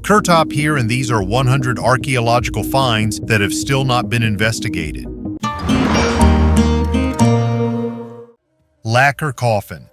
Kurtop here, and these are 100 archaeological finds that have still not been investigated. Lacquer coffin.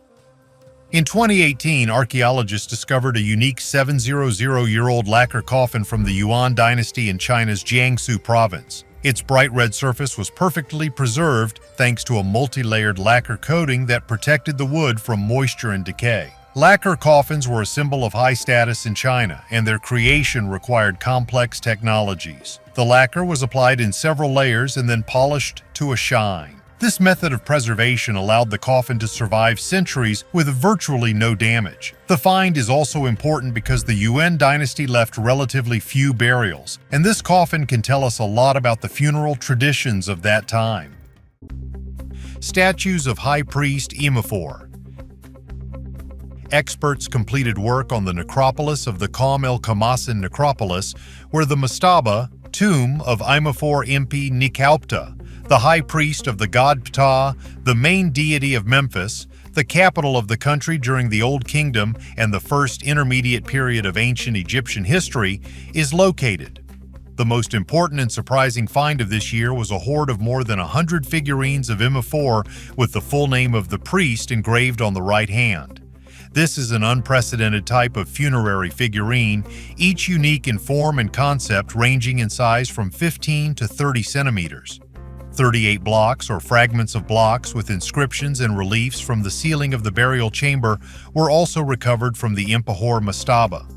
In 2018, archaeologists discovered a unique 700-year-old lacquer coffin from the Yuan dynasty in China's Jiangsu province. Its bright red surface was perfectly preserved thanks to a multi-layered lacquer coating that protected the wood from moisture and decay. Lacquer coffins were a symbol of high status in China, and their creation required complex technologies. The lacquer was applied in several layers and then polished to a shine. This method of preservation allowed the coffin to survive centuries with virtually no damage. The find is also important because the Yuan dynasty left relatively few burials, and this coffin can tell us a lot about the funeral traditions of that time. Statues of High Priest Imephor. Experts completed work on the necropolis of the Qom el-Kamasin necropolis, where the mastaba, tomb of Imephor Impi Nikaupta, the high priest of the god Ptah, the main deity of Memphis, the capital of the country during the Old Kingdom and the first intermediate period of ancient Egyptian history, is located. The most important and surprising find of this year was a hoard of more than 100 figurines of Imephor with the full name of the priest engraved on the right hand. This is an unprecedented type of funerary figurine, each unique in form and concept, ranging in size from 15 to 30 centimeters. 38 blocks or fragments of blocks with inscriptions and reliefs from the ceiling of the burial chamber were also recovered from the Imephor mastaba.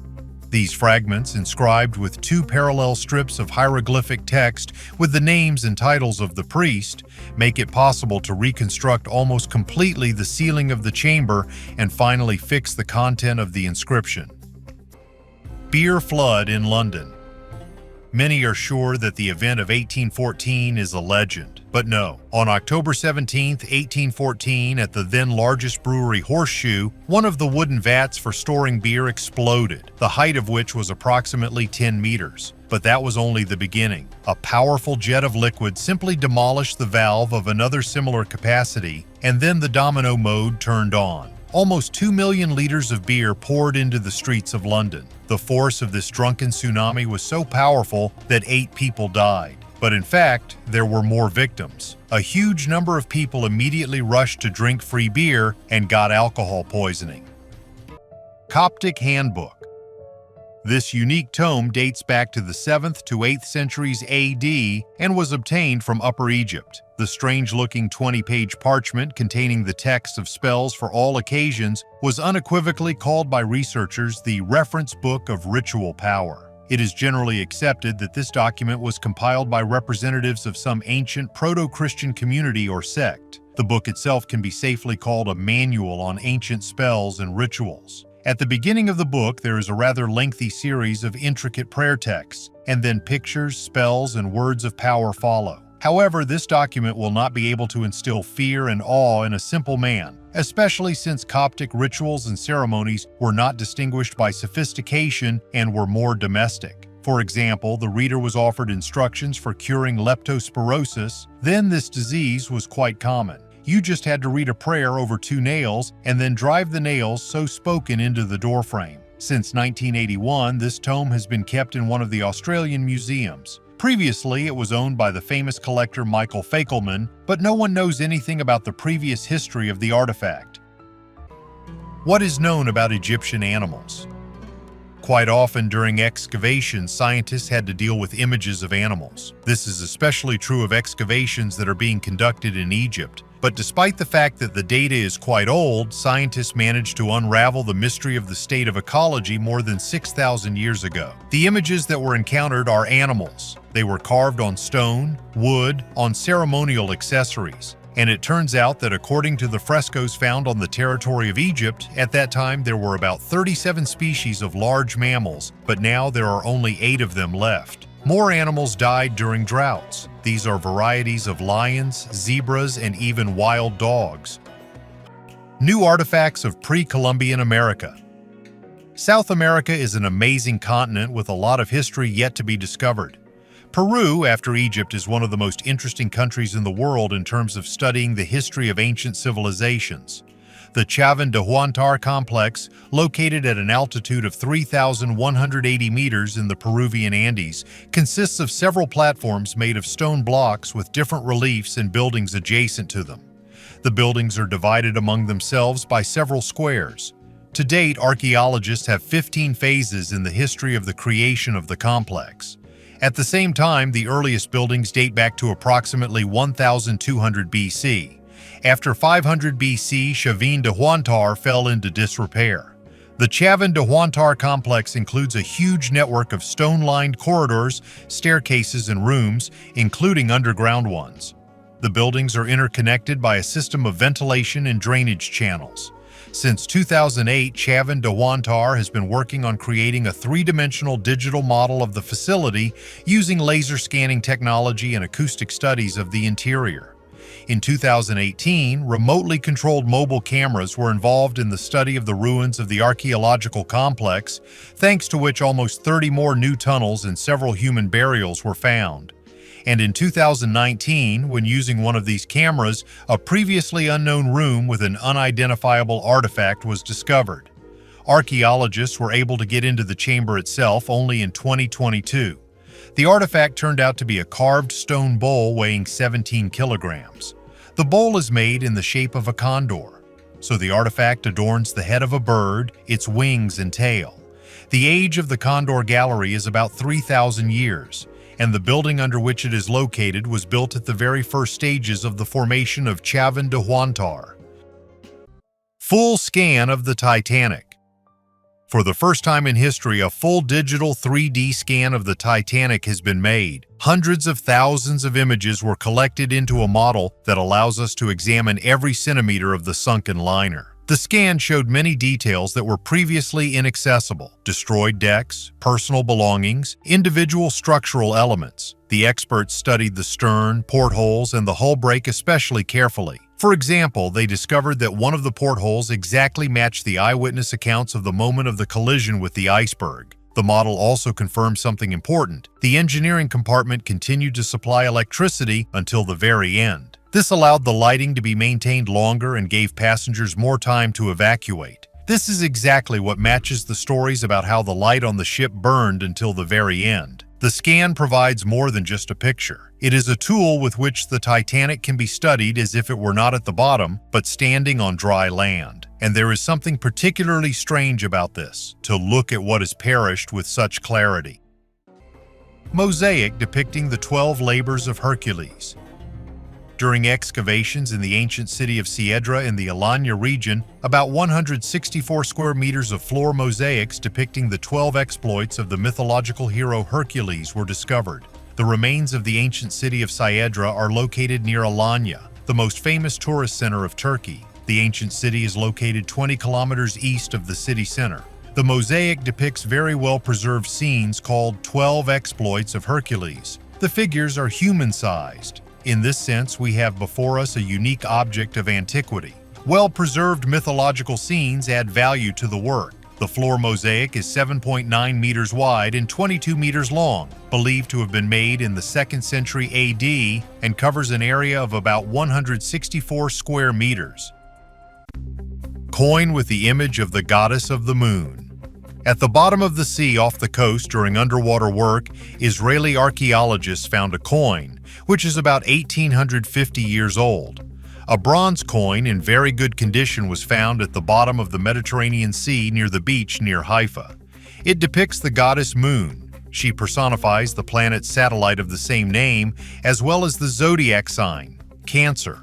These fragments, inscribed with two parallel strips of hieroglyphic text with the names and titles of the priest, make it possible to reconstruct almost completely the ceiling of the chamber and finally fix the content of the inscription. Beer flood in London. Many are sure that the event of 1814 is a legend, but no. On October 17, 1814, at the then largest brewery Horseshoe, one of the wooden vats for storing beer exploded, the height of which was approximately 10 meters. But that was only the beginning. A powerful jet of liquid simply demolished the valve of another similar capacity, and then the domino mode turned on. Almost 2 million liters of beer poured into the streets of London. The force of this drunken tsunami was so powerful that 8 people died. But in fact, there were more victims. A huge number of people immediately rushed to drink free beer and got alcohol poisoning. Coptic handbook. This unique tome dates back to the 7th to 8th centuries AD and was obtained from Upper Egypt. The strange-looking 20-page parchment containing the text of spells for all occasions was unequivocally called by researchers the reference book of ritual power. It is generally accepted that this document was compiled by representatives of some ancient proto-Christian community or sect. The book itself can be safely called a manual on ancient spells and rituals. At the beginning of the book, there is a rather lengthy series of intricate prayer texts, and then pictures, spells, and words of power follow. However, this document will not be able to instill fear and awe in a simple man, especially since Coptic rituals and ceremonies were not distinguished by sophistication and were more domestic. For example, the reader was offered instructions for curing leptospirosis. Then this disease was quite common. You just had to read a prayer over 2 nails and then drive the nails so spoken into the doorframe. Since 1981, this tome has been kept in one of the Australian museums. Previously, it was owned by the famous collector Michael Fakelman, but no one knows anything about the previous history of the artifact. What is known about Egyptian animals? Quite often during excavations, scientists had to deal with images of animals. This is especially true of excavations that are being conducted in Egypt. But despite the fact that the data is quite old, scientists managed to unravel the mystery of the state of ecology more than 6,000 years ago. The images that were encountered are animals. They were carved on stone, wood, on ceremonial accessories. And it turns out that according to the frescoes found on the territory of Egypt, at that time there were about 37 species of large mammals, but now there are only 8 of them left. More animals died during droughts. These are varieties of lions, zebras, and even wild dogs. New artifacts of pre-Columbian America. South America is an amazing continent with a lot of history yet to be discovered. Peru, after Egypt, is one of the most interesting countries in the world in terms of studying the history of ancient civilizations. The Chavin Deuantar complex, located at an altitude of 3,180 meters in the Peruvian Andes, consists of several platforms made of stone blocks with different reliefs and buildings adjacent to them. The buildings are divided among themselves by several squares. To date, archaeologists have 15 phases in the history of the creation of the complex. At the same time, the earliest buildings date back to approximately 1200 BC. After 500 BC, Chavin Deuantar fell into disrepair. The Chavin Deuantar complex includes a huge network of stone-lined corridors, staircases, and rooms, including underground ones. The buildings are interconnected by a system of ventilation and drainage channels. Since 2008, Chavin Deuantar has been working on creating a three-dimensional digital model of the facility using laser scanning technology and acoustic studies of the interior. In 2018, remotely controlled mobile cameras were involved in the study of the ruins of the archaeological complex, thanks to which almost 30 more new tunnels and several human burials were found. And in 2019, when using one of these cameras, a previously unknown room with an unidentifiable artifact was discovered. Archaeologists were able to get into the chamber itself only in 2022. The artifact turned out to be a carved stone bowl weighing 17 kilograms. The bowl is made in the shape of a condor, so the artifact adorns the head of a bird, its wings and tail. The age of the condor gallery is about 3,000 years, and the building under which it is located was built at the very first stages of the formation of Chavin Deuantar. Full scan of the Titanic. For the first time in history, a full digital 3D scan of the Titanic has been made. Hundreds of thousands of images were collected into a model that allows us to examine every centimeter of the sunken liner. The scan showed many details that were previously inaccessible: destroyed decks, personal belongings, individual structural elements. The experts studied the stern, portholes, and the hull break especially carefully. For example, they discovered that one of the portholes exactly matched the eyewitness accounts of the moment of the collision with the iceberg. The model also confirmed something important: the engineering compartment continued to supply electricity until the very end. This allowed the lighting to be maintained longer and gave passengers more time to evacuate. This is exactly what matches the stories about how the light on the ship burned until the very end. The scan provides more than just a picture. It is a tool with which the Titanic can be studied as if it were not at the bottom, but standing on dry land. And there is something particularly strange about this, to look at what has perished with such clarity. Mosaic depicting the 12 labors of Hercules. During excavations in the ancient city of Siedra in the Alanya region, about 164 square meters of floor mosaics depicting the 12 exploits of the mythological hero Hercules were discovered. The remains of the ancient city of Siedra are located near Alanya, the most famous tourist center of Turkey. The ancient city is located 20 kilometers east of the city center. The mosaic depicts very well-preserved scenes called 12 exploits of Hercules. The figures are human-sized. In this sense, we have before us a unique object of antiquity. Well-preserved mythological scenes add value to the work. The floor mosaic is 7.9 meters wide and 22 meters long, believed to have been made in the 2nd century AD, and covers an area of about 164 square meters. Coin with the image of the goddess of the moon. At the bottom of the sea off the coast during underwater work, Israeli archaeologists found a coin, which is about 1,850 years old. A bronze coin in very good condition was found at the bottom of the Mediterranean Sea near the beach near Haifa. It depicts the goddess Moon. She personifies the planet's satellite of the same name, as well as the zodiac sign, Cancer.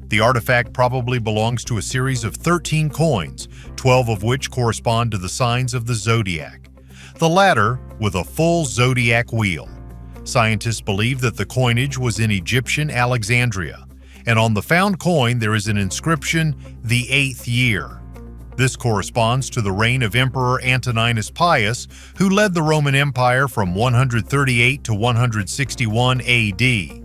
The artifact probably belongs to a series of 13 coins, 12 of which correspond to the signs of the zodiac, the latter with a full zodiac wheel. Scientists believe that the coinage was in Egyptian Alexandria, and on the found coin there is an inscription, "the 8th year." This corresponds to the reign of Emperor Antoninus Pius, who led the Roman Empire from 138 to 161 AD.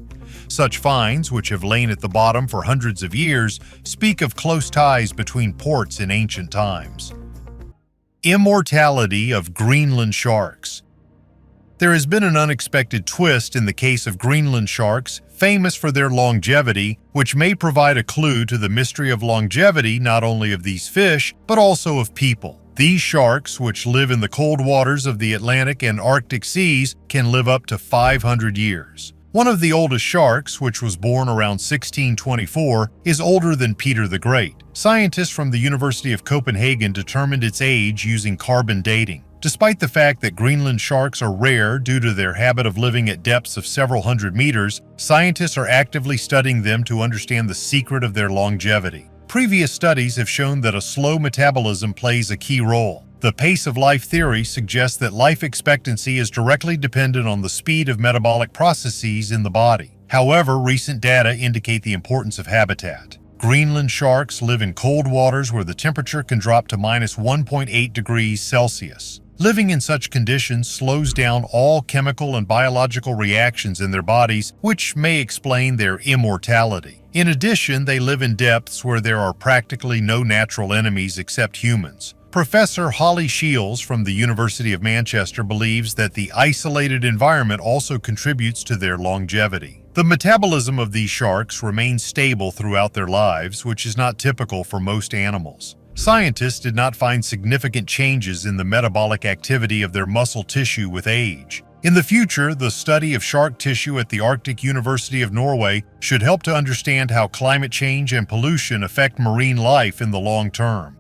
Such finds, which have lain at the bottom for hundreds of years, speak of close ties between ports in ancient times. Immortality of Greenland sharks. There has been an unexpected twist in the case of Greenland sharks, famous for their longevity, which may provide a clue to the mystery of longevity not only of these fish, but also of people. These sharks, which live in the cold waters of the Atlantic and Arctic seas, can live up to 500 years. One of the oldest sharks, which was born around 1624, is older than Peter the Great. Scientists from the University of Copenhagen determined its age using carbon dating. Despite the fact that Greenland sharks are rare due to their habit of living at depths of several hundred meters, scientists are actively studying them to understand the secret of their longevity. Previous studies have shown that a slow metabolism plays a key role. The pace of life theory suggests that life expectancy is directly dependent on the speed of metabolic processes in the body. However, recent data indicate the importance of habitat. Greenland sharks live in cold waters where the temperature can drop to -1.8 degrees Celsius. Living in such conditions slows down all chemical and biological reactions in their bodies, which may explain their immortality. In addition, they live in depths where there are practically no natural enemies except humans. Professor Holly Shields from the University of Manchester believes that the isolated environment also contributes to their longevity. The metabolism of these sharks remains stable throughout their lives, which is not typical for most animals. Scientists did not find significant changes in the metabolic activity of their muscle tissue with age. In the future, the study of shark tissue at the Arctic University of Norway should help to understand how climate change and pollution affect marine life in the long term.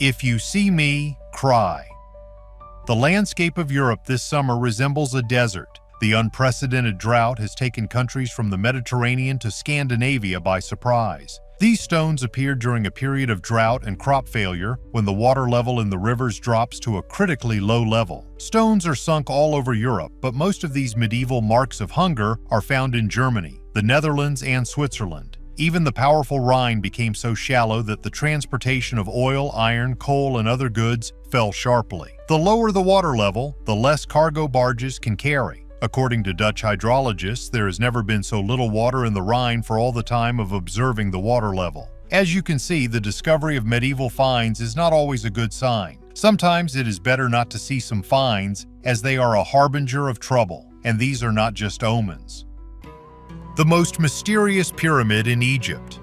If you see me, cry. The landscape of Europe this summer resembles a desert. The unprecedented drought has taken countries from the Mediterranean to Scandinavia by surprise. These stones appeared during a period of drought and crop failure when the water level in the rivers drops to a critically low level. Stones are sunk all over Europe, but most of these medieval marks of hunger are found in Germany, the Netherlands, and Switzerland. Even the powerful Rhine became so shallow that the transportation of oil, iron, coal, and other goods fell sharply. The lower the water level, the less cargo barges can carry. According to Dutch hydrologists, there has never been so little water in the Rhine for all the time of observing the water level. As you can see, the discovery of medieval finds is not always a good sign. Sometimes it is better not to see some finds, as they are a harbinger of trouble, and these are not just omens. The most mysterious pyramid in Egypt.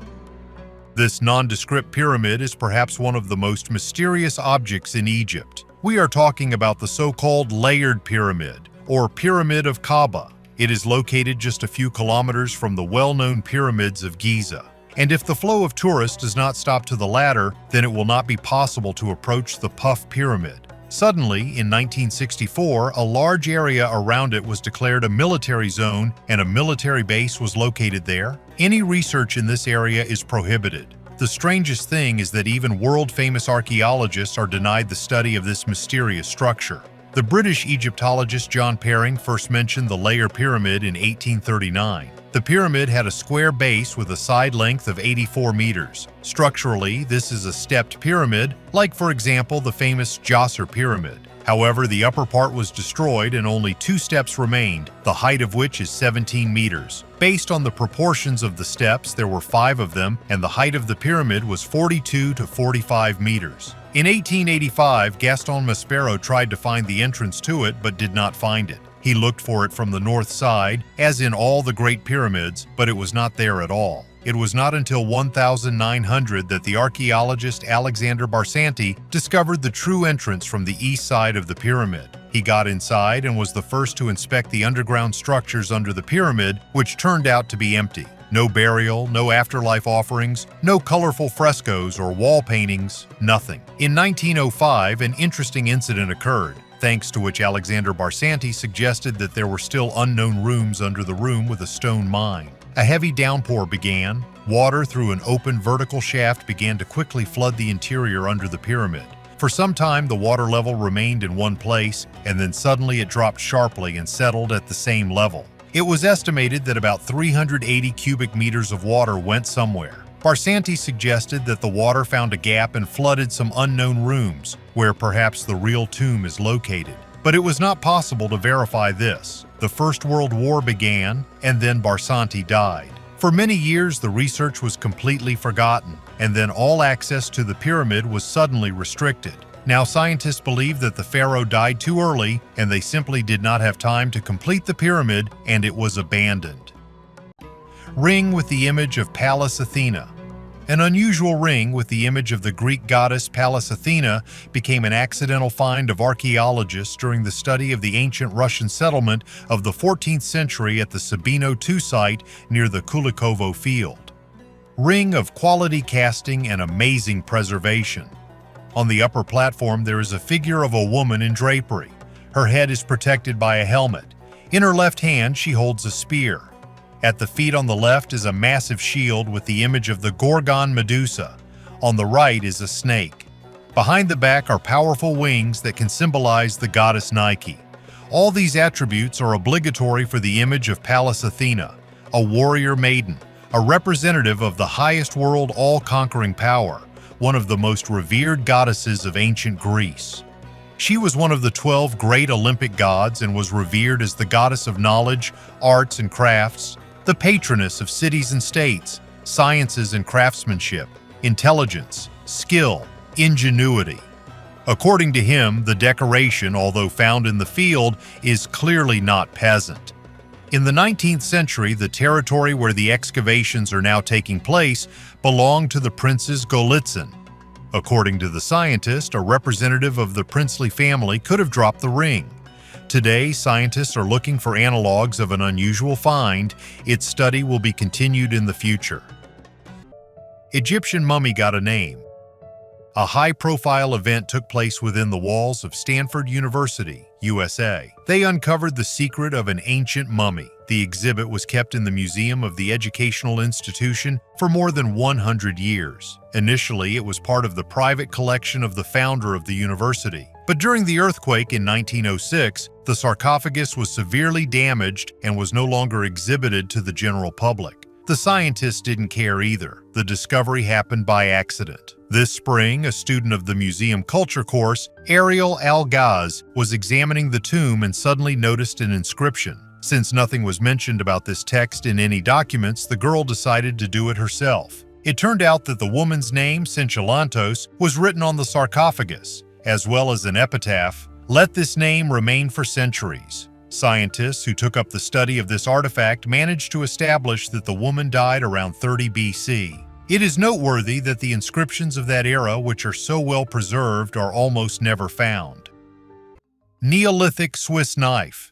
This nondescript pyramid is perhaps one of the most mysterious objects in Egypt. We are talking about the so-called layered pyramid, or Pyramid of Kaaba. It is located just a few kilometers from the well-known pyramids of Giza. And if the flow of tourists does not stop to the latter, then it will not be possible to approach the Puff Pyramid. Suddenly, in 1964, a large area around it was declared a military zone and a military base was located there. Any research in this area is prohibited. The strangest thing is that even world-famous archaeologists are denied the study of this mysterious structure. The British Egyptologist John Perring first mentioned the Layer Pyramid in 1839. The pyramid had a square base with a side length of 84 meters. Structurally, this is a stepped pyramid, like for example the famous Djoser Pyramid. However, the upper part was destroyed and only 2 steps remained, the height of which is 17 meters. Based on the proportions of the steps, there were 5 of them, and the height of the pyramid was 42 to 45 meters. In 1885, Gaston Maspero tried to find the entrance to it but did not find it. He looked for it from the north side, as in all the Great Pyramids, but it was not there at all. It was not until 1900 that the archaeologist Alexander Barsanti discovered the true entrance from the east side of the pyramid. He got inside and was the first to inspect the underground structures under the pyramid, which turned out to be empty. No burial, no afterlife offerings, no colorful frescoes or wall paintings, nothing. In 1905, an interesting incident occurred, thanks to which Alexander Barsanti suggested that there were still unknown rooms under the room with a stone mine. A heavy downpour began. Water through an open vertical shaft began to quickly flood the interior under the pyramid. For some time, the water level remained in one place, and then suddenly it dropped sharply and settled at the same level. It was estimated that about 380 cubic meters of water went somewhere. Barsanti suggested that the water found a gap and flooded some unknown rooms, where perhaps the real tomb is located. But it was not possible to verify this. The First World War began, and then Barsanti died. For many years, the research was completely forgotten, and then all access to the pyramid was suddenly restricted. Now, scientists believe that the pharaoh died too early, and they simply did not have time to complete the pyramid, and it was abandoned. Ring with the image of Pallas Athena. An unusual ring with the image of the Greek goddess Pallas Athena became an accidental find of archaeologists during the study of the ancient Russian settlement of the 14th century at the Sabino II site near the Kulikovo field. Ring of quality casting and amazing preservation. On the upper platform there is a figure of a woman in drapery. Her head is protected by a helmet. In her left hand she holds a spear. At the feet on the left is a massive shield with the image of the Gorgon Medusa. On the right is a snake. Behind the back are powerful wings that can symbolize the goddess Nike. All these attributes are obligatory for the image of Pallas Athena, a warrior maiden, a representative of the highest world all-conquering power, one of the most revered goddesses of ancient Greece. She was one of the 12 great Olympic gods and was revered as the goddess of knowledge, arts and crafts, the patroness of cities and states, sciences and craftsmanship, intelligence, skill, ingenuity. According to him, the decoration, although found in the field, is clearly not peasant. In the 19th century, the territory where the excavations are now taking place belonged to the princes Golitsyn. According to the scientist, a representative of the princely family could have dropped the ring. Today, scientists are looking for analogs of an unusual find. Its study will be continued in the future. Egyptian mummy got a name. A high-profile event took place within the walls of Stanford University, USA. They uncovered the secret of an ancient mummy. The exhibit was kept in the museum of the educational institution for more than 100 years. Initially, it was part of the private collection of the founder of the university. But during the earthquake in 1906, the sarcophagus was severely damaged and was no longer exhibited to the general public. The scientists didn't care either. The discovery happened by accident. This spring, a student of the museum culture course, Ariel Al-Ghaz, was examining the tomb and suddenly noticed an inscription. Since nothing was mentioned about this text in any documents, the girl decided to do it herself. It turned out that the woman's name, Sinchalantos, was written on the sarcophagus, as well as an epitaph, "Let this name remain for centuries." Scientists who took up the study of this artifact managed to establish that the woman died around 30 BC. It is noteworthy that the inscriptions of that era, which are so well preserved, are almost never found. Neolithic Swiss knife.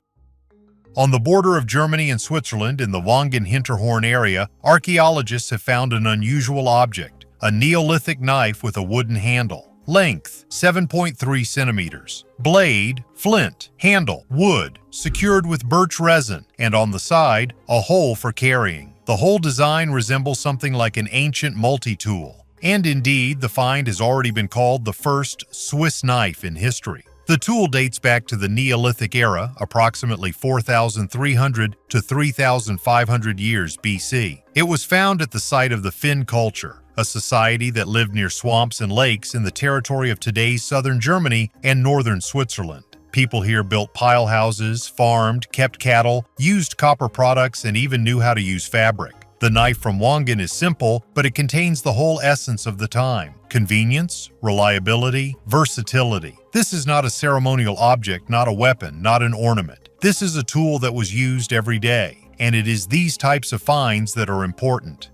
On the border of Germany and Switzerland in the Wangen-Hinterhorn area, archaeologists have found an unusual object, a Neolithic knife with a wooden handle. Length, 7.3 centimeters. Blade, flint. Handle, wood, secured with birch resin, and on the side, a hole for carrying. The whole design resembles something like an ancient multi-tool. And indeed, the find has already been called the first Swiss knife in history. The tool dates back to the Neolithic era, approximately 4,300 to 3,500 years BC. It was found at the site of the Finn culture, a society that lived near swamps and lakes in the territory of today's southern Germany and northern Switzerland. People here built pile houses, farmed, kept cattle, used copper products, and even knew how to use fabric. The knife from Wangen is simple, but it contains the whole essence of the time: convenience, reliability, versatility. This is not a ceremonial object, not a weapon, not an ornament. This is a tool that was used every day, and it is these types of finds that are important.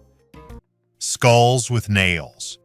Skulls with nails.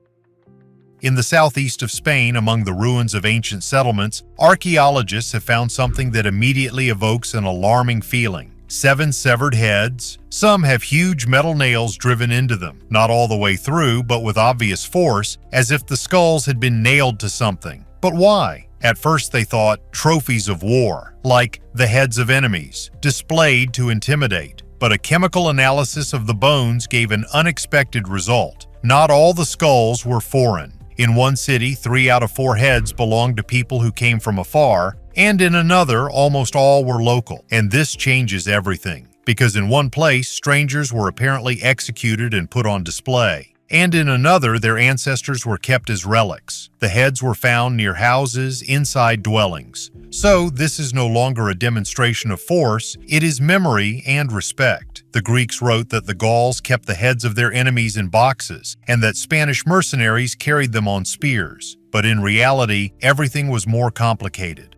In the southeast of Spain, among the ruins of ancient settlements, archaeologists have found something that immediately evokes an alarming feeling. 7 severed heads. Some have huge metal nails driven into them, not all the way through, but with obvious force, as if the skulls had been nailed to something. But why? At first they thought trophies of war, like the heads of enemies, displayed to intimidate. But a chemical analysis of the bones gave an unexpected result. Not all the skulls were foreign. In one city, 3 out of 4 heads belonged to people who came from afar, and in another, almost all were local. And this changes everything, because in one place, strangers were apparently executed and put on display, and in another, their ancestors were kept as relics. The heads were found near houses, inside dwellings. So this is no longer a demonstration of force, it is memory and respect. The Greeks wrote that the Gauls kept the heads of their enemies in boxes, and that Spanish mercenaries carried them on spears. But in reality, everything was more complicated.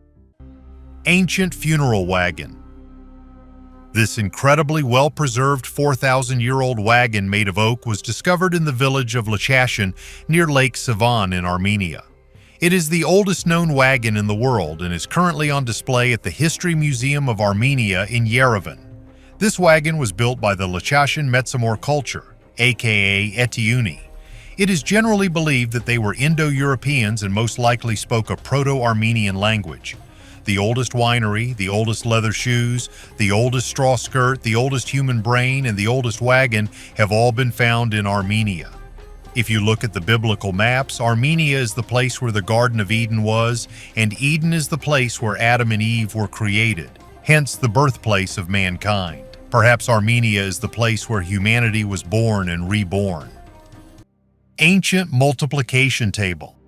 Ancient funeral wagon. This incredibly well-preserved 4,000-year-old wagon made of oak was discovered in the village of Lacquer near Lake Chavin in Armenia. It is the oldest known wagon in the world and is currently on display at the History Museum of Armenia in Yerevan. This wagon was built by the Lacquer Metsamor culture, aka Etiuni. It is generally believed that they were Indo-Europeans and most likely spoke a Proto-Armenian language. The oldest winery, the oldest leather shoes, the oldest straw skirt, the oldest human brain, and the oldest wagon have all been found in Armenia. If you look at the biblical maps, Armenia is the place where the Garden of Eden was, and Eden is the place where Adam and Eve were created, hence the birthplace of mankind. Perhaps Armenia is the place where humanity was born and reborn. Ancient multiplication table.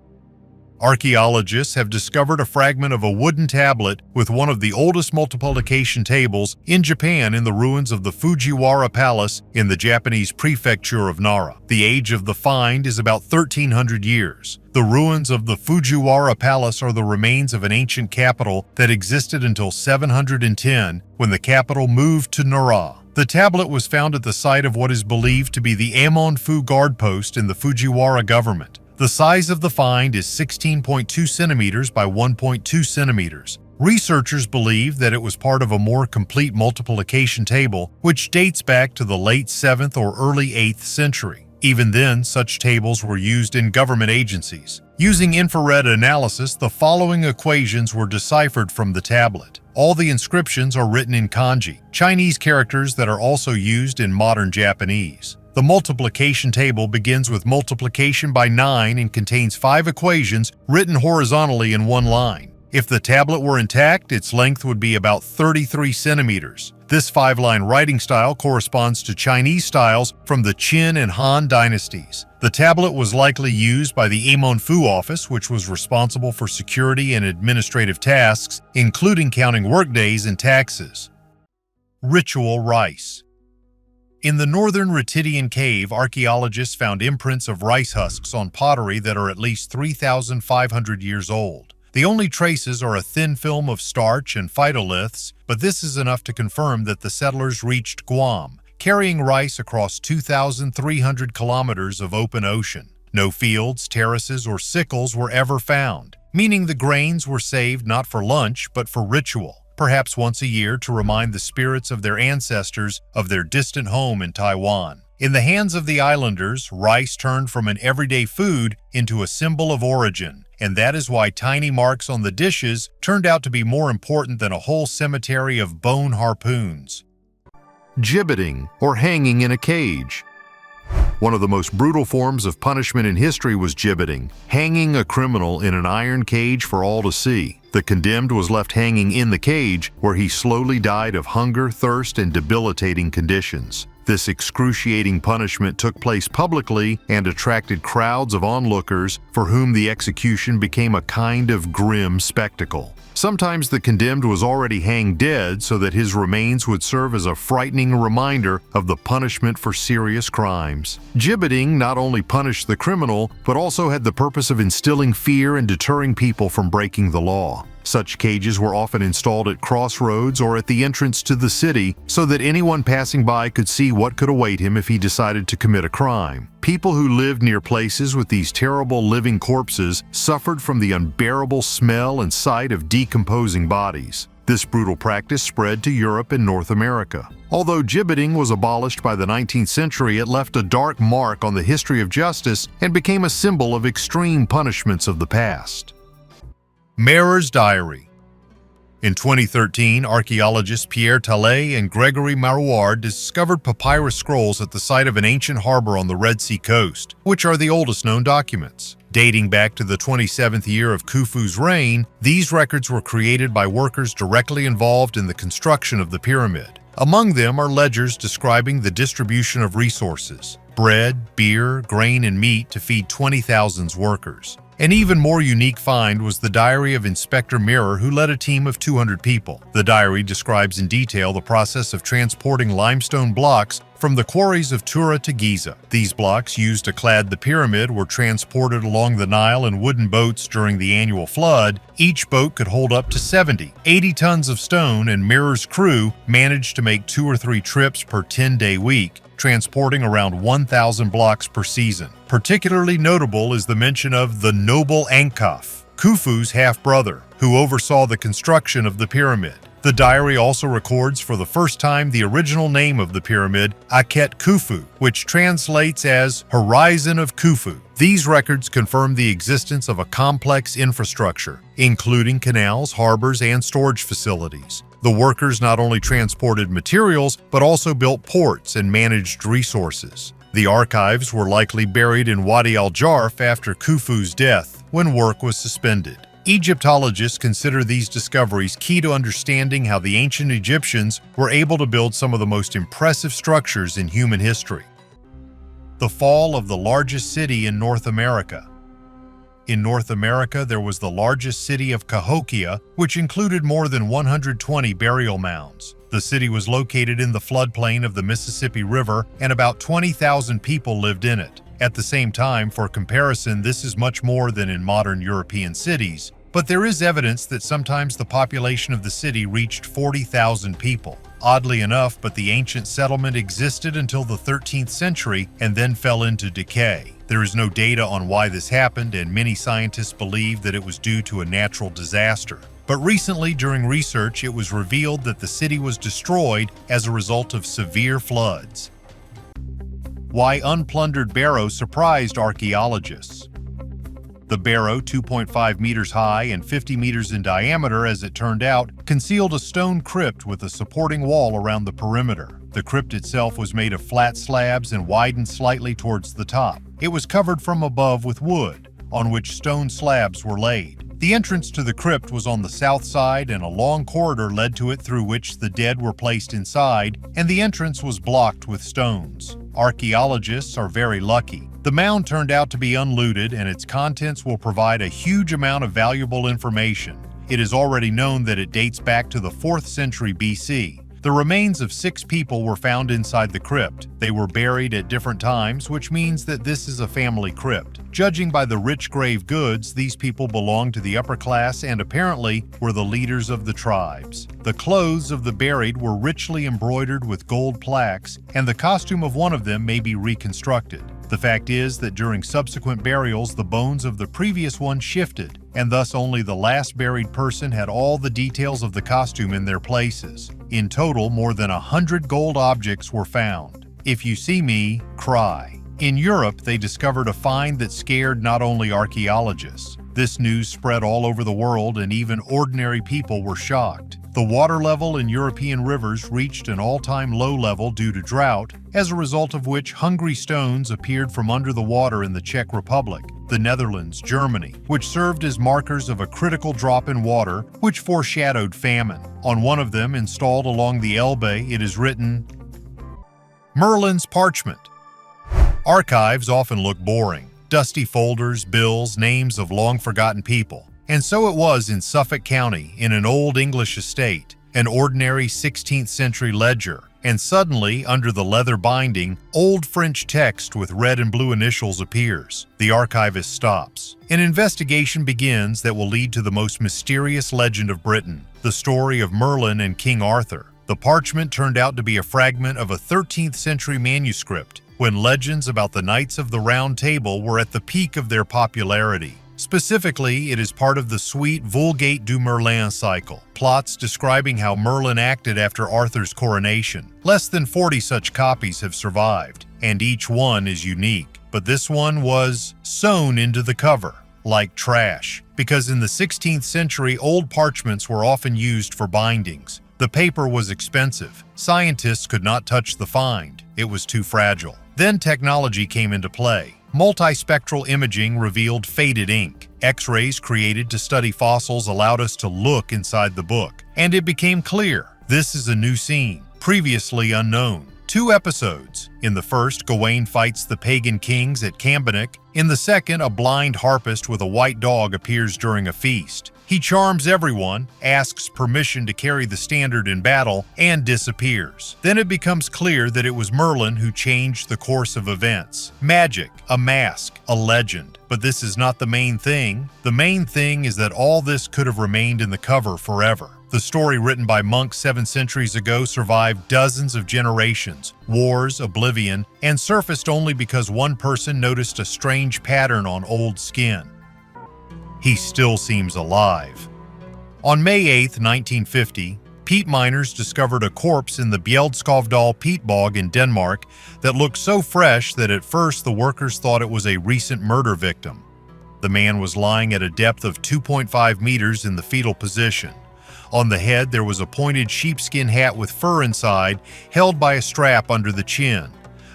Archaeologists have discovered a fragment of a wooden tablet with one of the oldest multiplication tables in Japan in the ruins of the Fujiwara Palace in the Japanese prefecture of Nara. The age of the find is about 1,300 years. The ruins of the Fujiwara Palace are the remains of an ancient capital that existed until 710, when the capital moved to Nara. The tablet was found at the site of what is believed to be the Amon-Fu guard post in the Fujiwara government. The size of the find is 16.2 centimeters by 1.2 centimeters. Researchers believe that it was part of a more complete multiplication table, which dates back to the late 7th or early 8th century. Even then, such tables were used in government agencies. Using infrared analysis, the following equations were deciphered from the tablet. All the inscriptions are written in kanji, Chinese characters that are also used in modern Japanese. The multiplication table begins with multiplication by 9 and contains 5 equations written horizontally in one line. If the tablet were intact, its length would be about 33 centimeters. This 5-line writing style corresponds to Chinese styles from the Qin and Han dynasties. The tablet was likely used by the Amon-Fu office, which was responsible for security and administrative tasks, including counting workdays and taxes. Ritual rice. In the northern Retidian cave, archaeologists found imprints of rice husks on pottery that are at least 3,500 years old. The only traces are a thin film of starch and phytoliths, but this is enough to confirm that the settlers reached Guam, carrying rice across 2,300 kilometers of open ocean. No fields, terraces, or sickles were ever found, meaning the grains were saved not for lunch but for ritual, perhaps once a year to remind the spirits of their ancestors of their distant home in Taiwan. In the hands of the islanders, rice turned from an everyday food into a symbol of origin, and that is why tiny marks on the dishes turned out to be more important than a whole cemetery of bone harpoons. Gibbeting, or hanging in a cage. One of the most brutal forms of punishment in history was gibbeting, hanging a criminal in an iron cage for all to see. The condemned was left hanging in the cage, where he slowly died of hunger, thirst, and debilitating conditions. This excruciating punishment took place publicly and attracted crowds of onlookers for whom the execution became a kind of grim spectacle. Sometimes the condemned was already hanged dead so that his remains would serve as a frightening reminder of the punishment for serious crimes. Gibbeting not only punished the criminal, but also had the purpose of instilling fear and deterring people from breaking the law. Such cages were often installed at crossroads or at the entrance to the city so that anyone passing by could see what could await him if he decided to commit a crime. People who lived near places with these terrible living corpses suffered from the unbearable smell and sight of decomposing bodies. This brutal practice spread to Europe and North America. Although gibbeting was abolished by the 19th century, it left a dark mark on the history of justice and became a symbol of extreme punishments of the past. Marer's Diary. In 2013, archaeologists Pierre Tallet and Gregory Marouard discovered papyrus scrolls at the site of an ancient harbor on the Red Sea coast, which are the oldest known documents. Dating back to the 27th year of Khufu's reign, these records were created by workers directly involved in the construction of the pyramid. Among them are ledgers describing the distribution of resources: bread, beer, grain, and meat to feed 20,000 workers. An even more unique find was the diary of Inspector Mirror, who led a team of 200 people. The diary describes in detail the process of transporting limestone blocks from the quarries of Tura to Giza. These blocks used to clad the pyramid were transported along the Nile in wooden boats during the annual flood. Each boat could hold up to 80 tons of stone, and Mirror's crew managed to make 2 or 3 trips per 10-day week, transporting around 1,000 blocks per season. Particularly notable is the mention of the noble Ankaf, Khufu's half-brother, who oversaw the construction of the pyramid. The diary also records for the first time the original name of the pyramid, Akhet Khufu, which translates as Horizon of Khufu. These records confirm the existence of a complex infrastructure, including canals, harbors, and storage facilities. The workers not only transported materials, but also built ports and managed resources. The archives were likely buried in Wadi al-Jarf after Khufu's death, when work was suspended. Egyptologists consider these discoveries key to understanding how the ancient Egyptians were able to build some of the most impressive structures in human history. The fall of the largest city in North America. In North America, there was the largest city of Cahokia, which included more than 120 burial mounds. The city was located in the floodplain of the Mississippi River, and about 20,000 people lived in it. At the same time, for comparison, this is much more than in modern European cities. But there is evidence that sometimes the population of the city reached 40,000 people. Oddly enough, but the ancient settlement existed until the 13th century and then fell into decay. There is no data on why this happened, and many scientists believe that it was due to a natural disaster. But recently, during research, it was revealed that the city was destroyed as a result of severe floods. Why unplundered barrow surprised archaeologists. The barrow, 2.5 meters high and 50 meters in diameter as it turned out, concealed a stone crypt with a supporting wall around the perimeter. The crypt itself was made of flat slabs and widened slightly towards the top. It was covered from above with wood, on which stone slabs were laid. The entrance to the crypt was on the south side, and a long corridor led to it through which the dead were placed inside, and the entrance was blocked with stones. Archaeologists are very lucky. The mound turned out to be unlooted, and its contents will provide a huge amount of valuable information. It is already known that it dates back to the 4th century BC. The remains of 6 people were found inside the crypt. They were buried at different times, which means that this is a family crypt. Judging by the rich grave goods, these people belonged to the upper class and apparently were the leaders of the tribes. The clothes of the buried were richly embroidered with gold plaques, and the costume of one of them may be reconstructed. The fact is that during subsequent burials, the bones of the previous one shifted, and thus only the last buried person had all the details of the costume in their places. In total, more than 100 gold objects were found. If you see me, cry. In Europe, they discovered a find that scared not only archaeologists. This news spread all over the world, and even ordinary people were shocked. The water level in European rivers reached an all-time low level due to drought, as a result of which hungry stones appeared from under the water in the Czech Republic, the Netherlands, Germany, which served as markers of a critical drop in water, which foreshadowed famine. On one of them, installed along the Elbe, it is written, Merlin's parchment. Archives often look boring. Dusty folders, bills, names of long-forgotten people. And so it was in Suffolk County, in an old English estate, an ordinary 16th century ledger, and suddenly, under the leather binding, old French text with red and blue initials appears. The archivist stops. An investigation begins that will lead to the most mysterious legend of Britain, the story of Merlin and King Arthur. The parchment turned out to be a fragment of a 13th century manuscript, when legends about the Knights of the Round Table were at the peak of their popularity. Specifically, it is part of the sweet Vulgate du Merlin cycle, plots describing how Merlin acted after Arthur's coronation. Less than 40 such copies have survived, and each one is unique. But this one was sewn into the cover, like trash, because in the 16th century, old parchments were often used for bindings. The paper was expensive. Scientists could not touch the find. It was too fragile. Then technology came into play. Multispectral imaging revealed faded ink. X-rays created to study fossils allowed us to look inside the book. And it became clear, this is a new scene, previously unknown. 2 episodes. In the first, Gawain fights the pagan kings at Gibbeting. In the second, a blind harpist with a white dog appears during a feast. He charms everyone, asks permission to carry the standard in battle, and disappears. Then it becomes clear that it was Merlin who changed the course of events. Magic, a mask, a legend. But this is not the main thing. The main thing is that all this could have remained in the cover forever. The story written by monks 7 centuries ago survived dozens of generations, wars, oblivion, and surfaced only because one person noticed a strange pattern on old skin. He still seems alive. On May 8, 1950, peat miners discovered a corpse in the Bjeldskavdal peat bog in Denmark that looked so fresh that at first the workers thought it was a recent murder victim. The man was lying at a depth of 2.5 meters in the fetal position. On the head there was a pointed sheepskin hat with fur inside, held by a strap under the chin.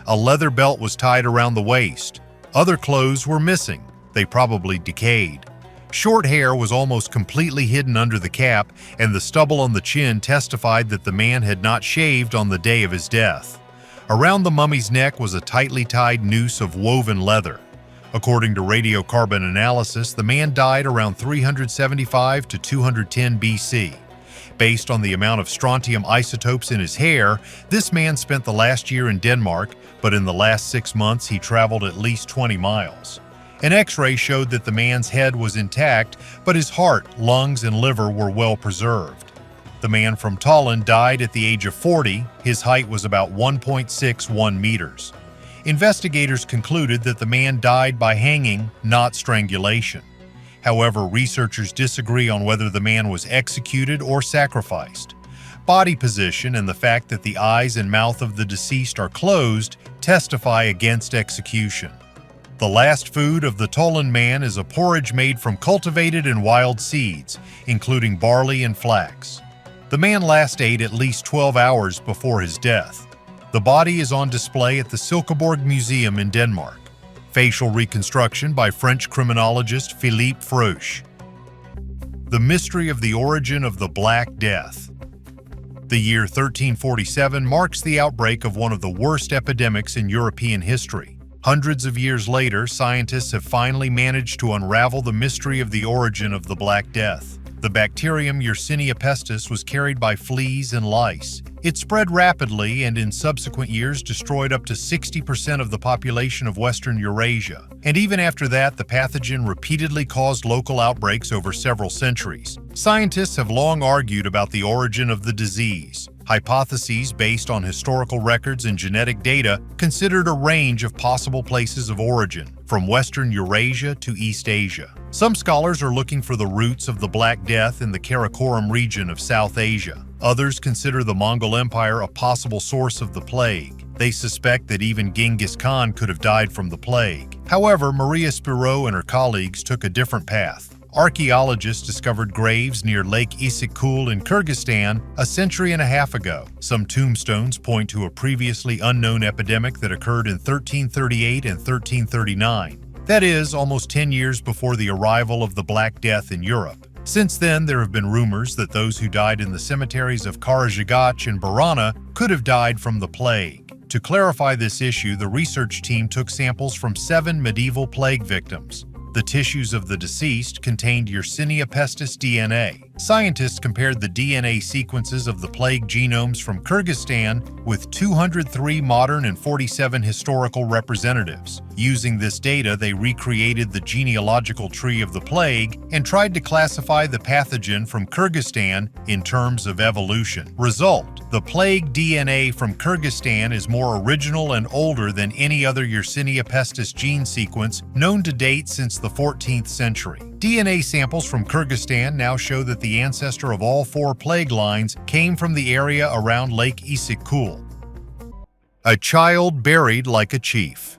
A leather belt was tied around the waist. Other clothes were missing. They probably decayed. Short hair was almost completely hidden under the cap, and the stubble on the chin testified that the man had not shaved on the day of his death. Around the mummy's neck was a tightly tied noose of woven leather. According to radiocarbon analysis, the man died around 375 to 210 BC. Based on the amount of strontium isotopes in his hair, this man spent the last year in Denmark, but in the last 6 months he traveled at least 20 miles. An X-ray showed that the man's head was intact, but his heart, lungs, and liver were well preserved. The man from Tollund died at the age of 40. His height was about 1.61 meters. Investigators concluded that the man died by hanging, not strangulation. However, researchers disagree on whether the man was executed or sacrificed. Body position and the fact that the eyes and mouth of the deceased are closed testify against execution. The last food of the Tollund Man is a porridge made from cultivated and wild seeds, including barley and flax. The man last ate at least 12 hours before his death. The body is on display at the Silkeborg Museum in Denmark. Facial reconstruction by French criminologist Philippe Froche. The mystery of the origin of the Black Death. The year 1347 marks the outbreak of one of the worst epidemics in European history. Hundreds of years later, scientists have finally managed to unravel the mystery of the origin of the Black Death. The bacterium Yersinia pestis was carried by fleas and lice. It spread rapidly and in subsequent years destroyed up to 60% of the population of Western Eurasia. And even after that, the pathogen repeatedly caused local outbreaks over several centuries. Scientists have long argued about the origin of the disease. Hypotheses based on historical records and genetic data considered a range of possible places of origin, from Western Eurasia to East Asia. Some scholars are looking for the roots of the Black Death in the Karakoram region of South Asia. Others consider the Mongol Empire a possible source of the plague. They suspect that even Genghis Khan could have died from the plague. However, Maria Spiro and her colleagues took a different path. Archaeologists discovered graves near Lake Issyk-Kul in Kyrgyzstan a century and a half ago. Some tombstones point to a previously unknown epidemic that occurred in 1338 and 1339. That is, almost 10 years before the arrival of the Black Death in Europe. Since then, there have been rumors that those who died in the cemeteries of Karajagach and Barana could have died from the plague. To clarify this issue, the research team took samples from 7 medieval plague victims. The tissues of the deceased contained Yersinia pestis DNA. Scientists compared the DNA sequences of the plague genomes from Kyrgyzstan with 203 modern and 47 historical representatives. Using this data, they recreated the genealogical tree of the plague and tried to classify the pathogen from Kyrgyzstan in terms of evolution. Result: the plague DNA from Kyrgyzstan is more original and older than any other Yersinia pestis gene sequence known to date since the 14th century. DNA samples from Kyrgyzstan now show that the ancestor of all 4 plague lines came from the area around Lake Issyk-Kul. A child buried like a chief.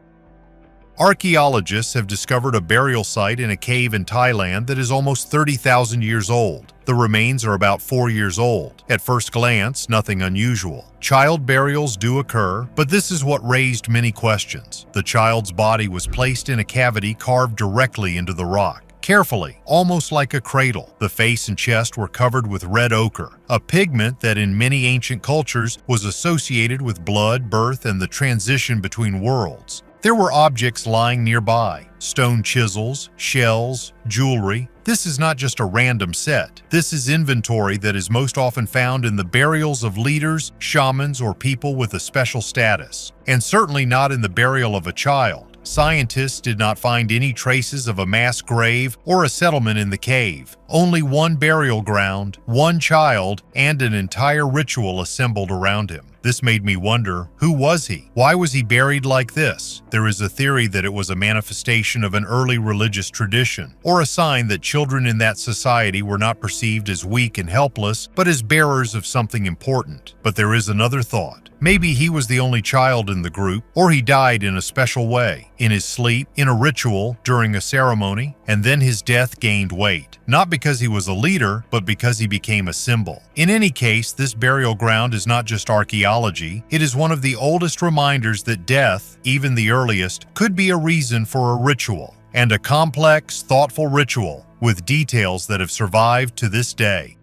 Archaeologists have discovered a burial site in a cave in Thailand that is almost 30,000 years old. The remains are about 4 years old. At first glance, nothing unusual. Child burials do occur, but this is what raised many questions. The child's body was placed in a cavity carved directly into the rock. Carefully, almost like a cradle. The face and chest were covered with red ochre, a pigment that in many ancient cultures was associated with blood, birth, and the transition between worlds. There were objects lying nearby: stone chisels, shells, jewelry. This is not just a random set. This is inventory that is most often found in the burials of leaders, shamans, or people with a special status, and certainly not in the burial of a child. Scientists did not find any traces of a mass grave or a settlement in the cave. Only one burial ground, one child, and an entire ritual assembled around him. This made me wonder, who was he? Why was he buried like this? There is a theory that it was a manifestation of an early religious tradition, or a sign that children in that society were not perceived as weak and helpless, but as bearers of something important. But there is another thought. Maybe he was the only child in the group, or he died in a special way, in his sleep, in a ritual, during a ceremony, and then his death gained weight. Not because he was a leader, but because he became a symbol. In any case, this burial ground is not just archaeology. It is one of the oldest reminders that death, even the earliest, could be a reason for a ritual, and a complex, thoughtful ritual with details that have survived to this day.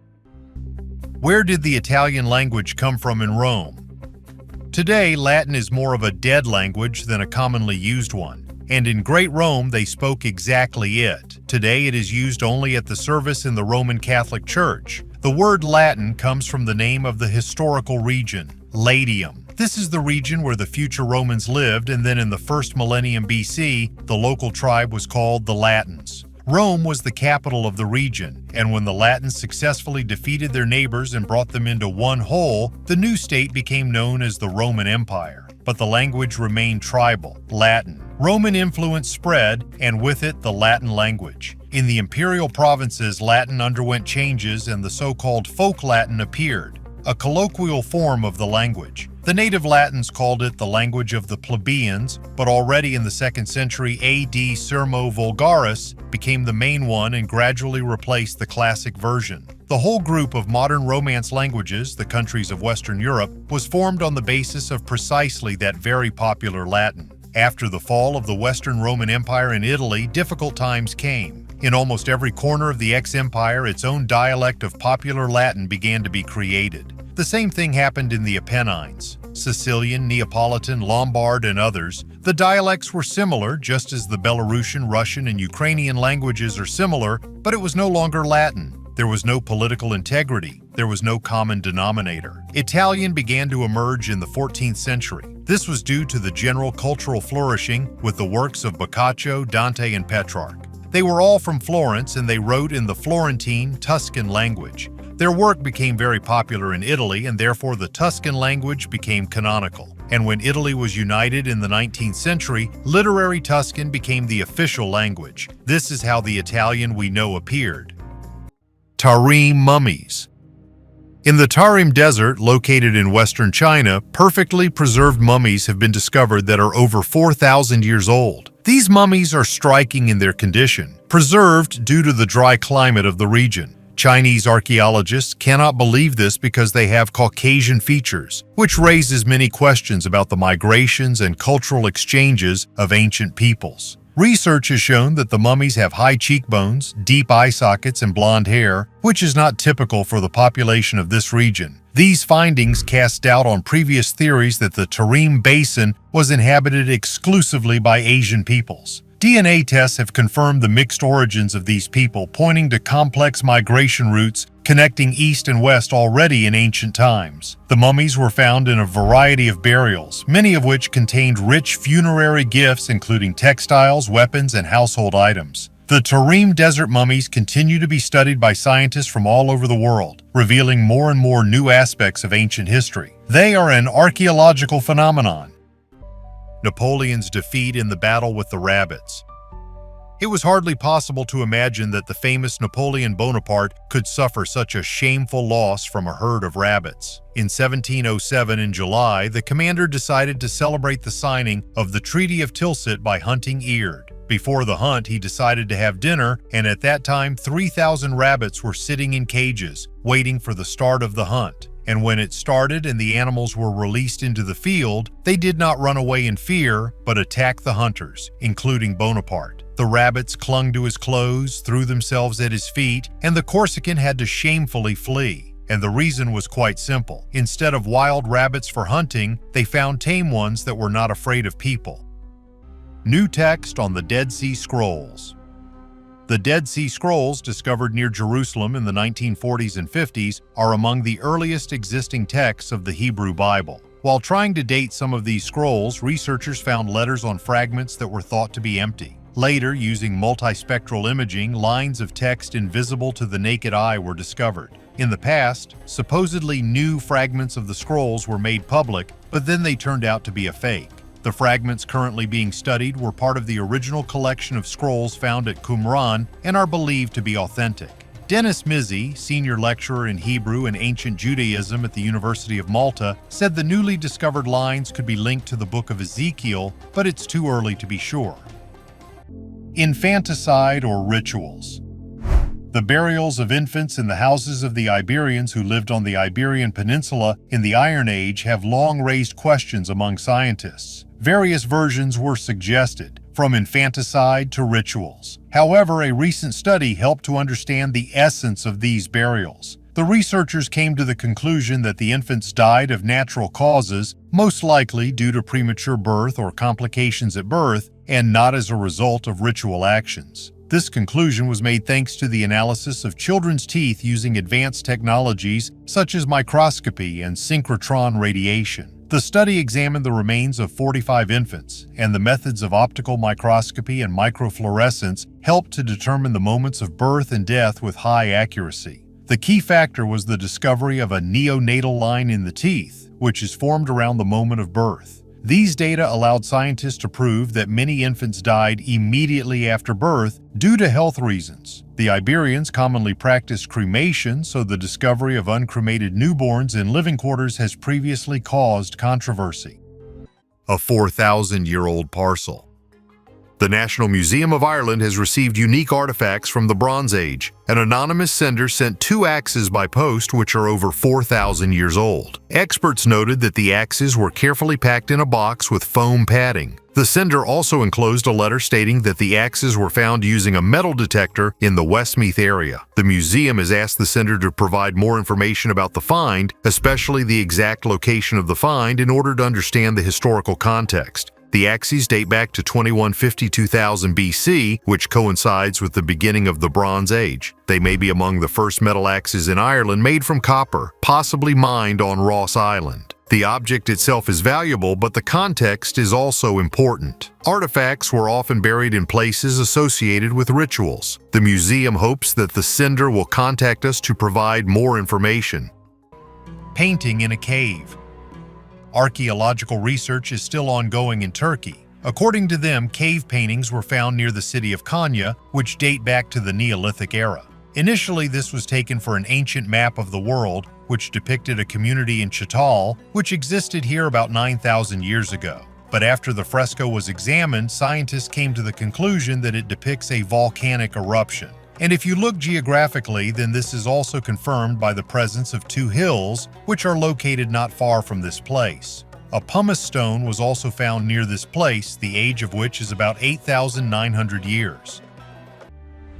Where did the Italian language come from in Rome? Today, Latin is more of a dead language than a commonly used one, and in Great Rome they spoke exactly it. Today it is used only at the service in the Roman Catholic Church. The word Latin comes from the name of the historical region, Latium. This is the region where the future Romans lived, and then in the first millennium BC, the local tribe was called the Latins. Rome was the capital of the region, and when the Latins successfully defeated their neighbors and brought them into one whole, the new state became known as the Roman Empire. But the language remained tribal, Latin. Roman influence spread, and with it the Latin language. In the imperial provinces, Latin underwent changes and the so-called folk Latin appeared, a colloquial form of the language. The native Latins called it the language of the plebeians, but already in the 2nd century AD, Sermo Vulgaris became the main one and gradually replaced the classic version. The whole group of modern Romance languages, the countries of Western Europe, was formed on the basis of precisely that very popular Latin. After the fall of the Western Roman Empire in Italy, difficult times came. In almost every corner of the ex-empire, its own dialect of popular Latin began to be created. The same thing happened in the Apennines. Sicilian, Neapolitan, Lombard, and others. The dialects were similar, just as the Belarusian, Russian, and Ukrainian languages are similar, but it was no longer Latin. There was no political integrity. There was no common denominator. Italian began to emerge in the 14th century. This was due to the general cultural flourishing with the works of Boccaccio, Dante, and Petrarch. They were all from Florence, and they wrote in the Florentine, Tuscan language. Their work became very popular in Italy, and therefore the Tuscan language became canonical. And when Italy was united in the 19th century, literary Tuscan became the official language. This is how the Italian we know appeared. Tarim mummies. In the Tarim Desert, located in western China, perfectly preserved mummies have been discovered that are over 4,000 years old. These mummies are striking in their condition, preserved due to the dry climate of the region. Chinese archaeologists cannot believe this because they have Caucasian features, which raises many questions about the migrations and cultural exchanges of ancient peoples. Research has shown that the mummies have high cheekbones, deep eye sockets, and blonde hair, which is not typical for the population of this region. These findings cast doubt on previous theories that the Tarim Basin was inhabited exclusively by Asian peoples. DNA tests have confirmed the mixed origins of these people, pointing to complex migration routes connecting east and west already in ancient times. The mummies were found in a variety of burials, many of which contained rich funerary gifts including textiles, weapons, and household items. The Tarim Desert mummies continue to be studied by scientists from all over the world, revealing more and more new aspects of ancient history. They are an archaeological phenomenon. Napoleon's defeat in the battle with the rabbits. It was hardly possible to imagine that the famous Napoleon Bonaparte could suffer such a shameful loss from a herd of rabbits. In 1707, in July, the commander decided to celebrate the signing of the Treaty of Tilsit by hunting eared. Before the hunt, he decided to have dinner, and at that time 3,000 rabbits were sitting in cages, waiting for the start of the hunt. And when it started and the animals were released into the field, they did not run away in fear, but attacked the hunters, including Bonaparte. The rabbits clung to his clothes, threw themselves at his feet, and the Corsican had to shamefully flee. And the reason was quite simple. Instead of wild rabbits for hunting, they found tame ones that were not afraid of people. New text on the Dead Sea Scrolls. The Dead Sea Scrolls, discovered near Jerusalem in the 1940s and 50s, are among the earliest existing texts of the Hebrew Bible. While trying to date some of these scrolls, researchers found letters on fragments that were thought to be empty. Later, using multispectral imaging, lines of text invisible to the naked eye were discovered. In the past, supposedly new fragments of the scrolls were made public, but then they turned out to be a fake. The fragments currently being studied were part of the original collection of scrolls found at Qumran and are believed to be authentic. Dennis Mizzi, senior lecturer in Hebrew and ancient Judaism at the University of Malta, said the newly discovered lines could be linked to the Book of Ezekiel, but it's too early to be sure. Infanticide or rituals. The burials of infants in the houses of the Iberians who lived on the Iberian Peninsula in the Iron Age have long raised questions among scientists. Various versions were suggested, from infanticide to rituals. However, a recent study helped to understand the essence of these burials. The researchers came to the conclusion that the infants died of natural causes, most likely due to premature birth or complications at birth, and not as a result of ritual actions. This conclusion was made thanks to the analysis of children's teeth using advanced technologies such as microscopy and synchrotron radiation. The study examined the remains of 45 infants, and the methods of optical microscopy and microfluorescence helped to determine the moments of birth and death with high accuracy. The key factor was the discovery of a neonatal line in the teeth, which is formed around the moment of birth. These data allowed scientists to prove that many infants died immediately after birth due to health reasons. The Iberians commonly practiced cremation, so the discovery of uncremated newborns in living quarters has previously caused controversy. A 4,000-year-old parcel. The National Museum of Ireland has received unique artifacts from the Bronze Age. An anonymous sender sent 2 axes by post which are over 4,000 years old. Experts noted that the axes were carefully packed in a box with foam padding. The sender also enclosed a letter stating that the axes were found using a metal detector in the Westmeath area. The museum has asked the sender to provide more information about the find, especially the exact location of the find, in order to understand the historical context. The axes date back to 2150–2000 BC, which coincides with the beginning of the Bronze Age. They may be among the first metal axes in Ireland made from copper, possibly mined on Ross Island. The object itself is valuable, but the context is also important. Artifacts were often buried in places associated with rituals. The museum hopes that the sender will contact us to provide more information. Painting in a cave. Archaeological research is still ongoing in Turkey. According to them, cave paintings were found near the city of Konya, which date back to the Neolithic era. Initially, this was taken for an ancient map of the world, which depicted a community in Chittal, which existed here about 9,000 years ago. But after the fresco was examined, scientists came to the conclusion that it depicts a volcanic eruption. And if you look geographically, then this is also confirmed by the presence of 2 hills, which are located not far from this place. A pumice stone was also found near this place, the age of which is about 8,900 years.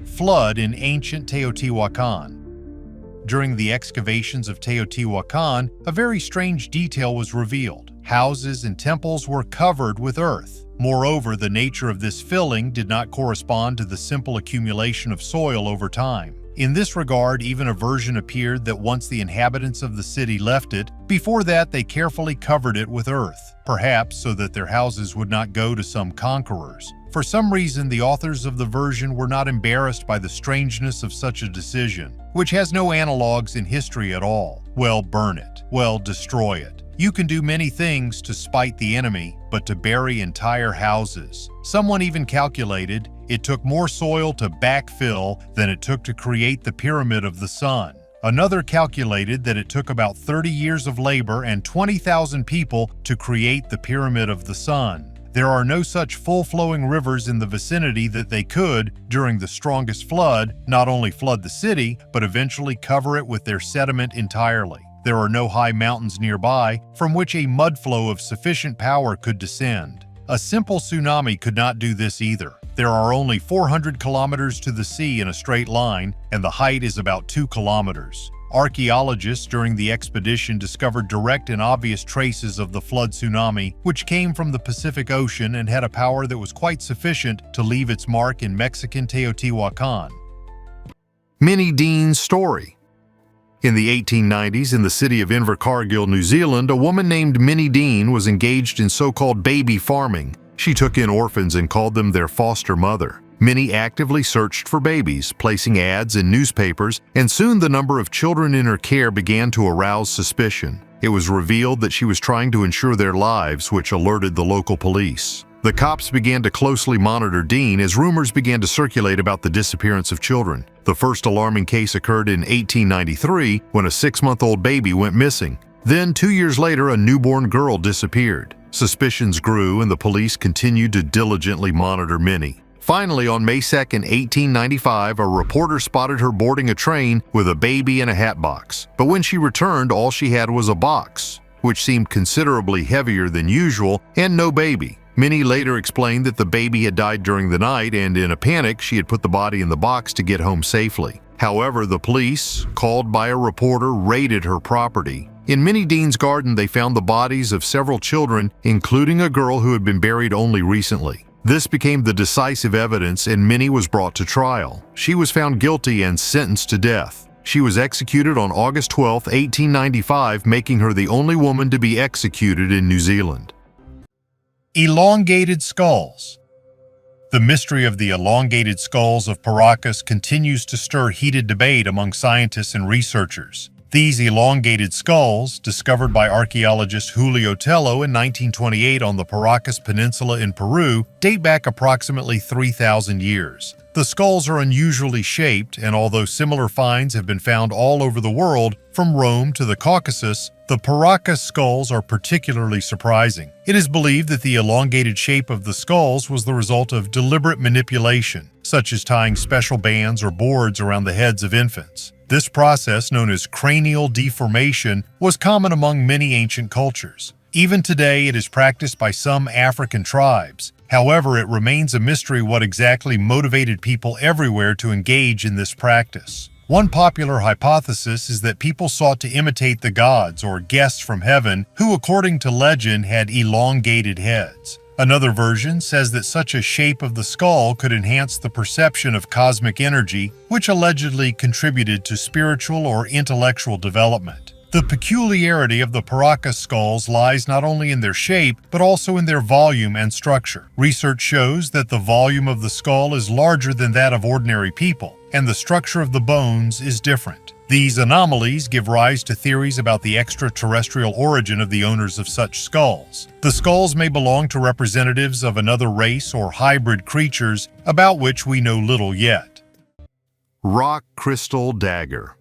Flood in ancient Teotihuacan. During the excavations of Teotihuacan, a very strange detail was revealed. Houses and temples were covered with earth. Moreover, the nature of this filling did not correspond to the simple accumulation of soil over time. In this regard, even a version appeared that once the inhabitants of the city left it, before that they carefully covered it with earth, perhaps so that their houses would not go to some conquerors. For some reason, the authors of the version were not embarrassed by the strangeness of such a decision, which has no analogues in history at all. Well, burn it. Well, destroy it. You can do many things to spite the enemy, but to bury entire houses. Someone even calculated it took more soil to backfill than it took to create the Pyramid of the Sun. Another calculated that it took about 30 years of labor and 20,000 people to create the Pyramid of the Sun. There are no such full-flowing rivers in the vicinity that they could, during the strongest flood, not only flood the city, but eventually cover it with their sediment entirely. There are no high mountains nearby from which a mud flow of sufficient power could descend. A simple tsunami could not do this either. There are only 400 kilometers to the sea in a straight line, and the height is about 2 kilometers. Archaeologists during the expedition discovered direct and obvious traces of the flood tsunami, which came from the Pacific Ocean and had a power that was quite sufficient to leave its mark in Mexican Teotihuacan. Minnie Dean's story. In the 1890s, in the city of Invercargill, New Zealand, a woman named Minnie Dean was engaged in so-called baby farming. She took in orphans and called them their foster mother. Minnie actively searched for babies, placing ads in newspapers, and soon the number of children in her care began to arouse suspicion. It was revealed that she was trying to ensure their lives, which alerted the local police. The cops began to closely monitor Dean as rumors began to circulate about the disappearance of children. The first alarming case occurred in 1893 when a 6-month-old baby went missing. Then, 2 years later, a newborn girl disappeared. Suspicions grew and the police continued to diligently monitor Minnie. Finally, on May 2, 1895, a reporter spotted her boarding a train with a baby in a hat box. But when she returned, all she had was a box, which seemed considerably heavier than usual, and no baby. Minnie later explained that the baby had died during the night and in a panic she had put the body in the box to get home safely. However, the police, called by a reporter, raided her property. In Minnie Dean's garden they found the bodies of several children, including a girl who had been buried only recently. This became the decisive evidence and Minnie was brought to trial. She was found guilty and sentenced to death. She was executed on August 12, 1895, making her the only woman to be executed in New Zealand. Elongated skulls. The mystery of the elongated skulls of Paracas continues to stir heated debate among scientists and researchers. These elongated skulls, discovered by archaeologist Julio Tello in 1928 on the Paracas Peninsula in Peru, date back approximately 3,000 years. The skulls are unusually shaped, and although similar finds have been found all over the world, from Rome to the Caucasus, the Paracas skulls are particularly surprising. It is believed that the elongated shape of the skulls was the result of deliberate manipulation, such as tying special bands or boards around the heads of infants. This process, known as cranial deformation, was common among many ancient cultures. Even today, it is practiced by some African tribes. However, it remains a mystery what exactly motivated people everywhere to engage in this practice. One popular hypothesis is that people sought to imitate the gods or guests from heaven who, according to legend, had elongated heads. Another version says that such a shape of the skull could enhance the perception of cosmic energy, which allegedly contributed to spiritual or intellectual development. The peculiarity of the Paracas skulls lies not only in their shape, but also in their volume and structure. Research shows that the volume of the skull is larger than that of ordinary people, and the structure of the bones is different. These anomalies give rise to theories about the extraterrestrial origin of the owners of such skulls. The skulls may belong to representatives of another race or hybrid creatures about which we know little yet. Rock crystal dagger.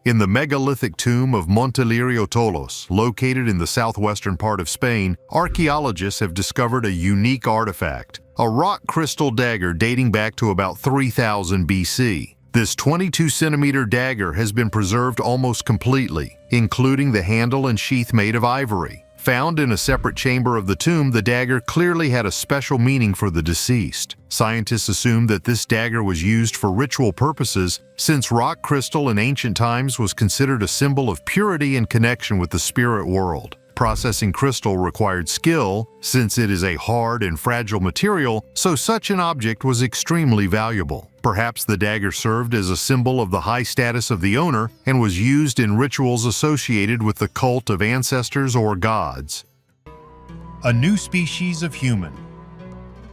In the megalithic tomb of Montelirio Tolos, located in the southwestern part of Spain, archaeologists have discovered a unique artifact, a rock crystal dagger dating back to about 3000 BC. This 22-centimeter dagger has been preserved almost completely, including the handle and sheath made of ivory. Found in a separate chamber of the tomb, the dagger clearly had a special meaning for the deceased. Scientists assume that this dagger was used for ritual purposes, since rock crystal in ancient times was considered a symbol of purity and connection with the spirit world. Processing crystal required skill, since it is a hard and fragile material, so such an object was extremely valuable. Perhaps the dagger served as a symbol of the high status of the owner and was used in rituals associated with the cult of ancestors or gods. A new species of human.